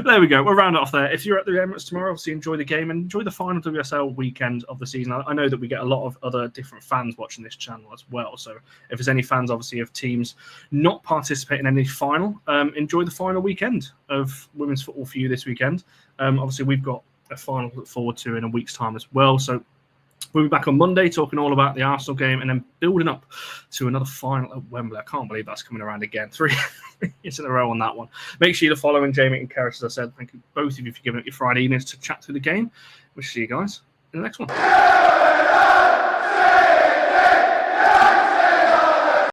There we go. We'll round it off there. If you're at the Emirates tomorrow, obviously enjoy the game and enjoy the final WSL weekend of the season. I know that we get a lot of other different fans watching this channel as well. So if there's any fans, obviously, of teams not participating in any final, enjoy the final weekend of women's football for you this weekend. Obviously, we've got a final to look forward to in a week's time as well. So we'll be back on Monday talking all about the Arsenal game and then building up to another final at Wembley. I can't believe that's coming around again. 3 years in a row on that one. Make sure you're following Jamie and Karis, as I said. Thank you both of you for giving up your Friday evenings to chat through the game. We'll see you guys in the next one.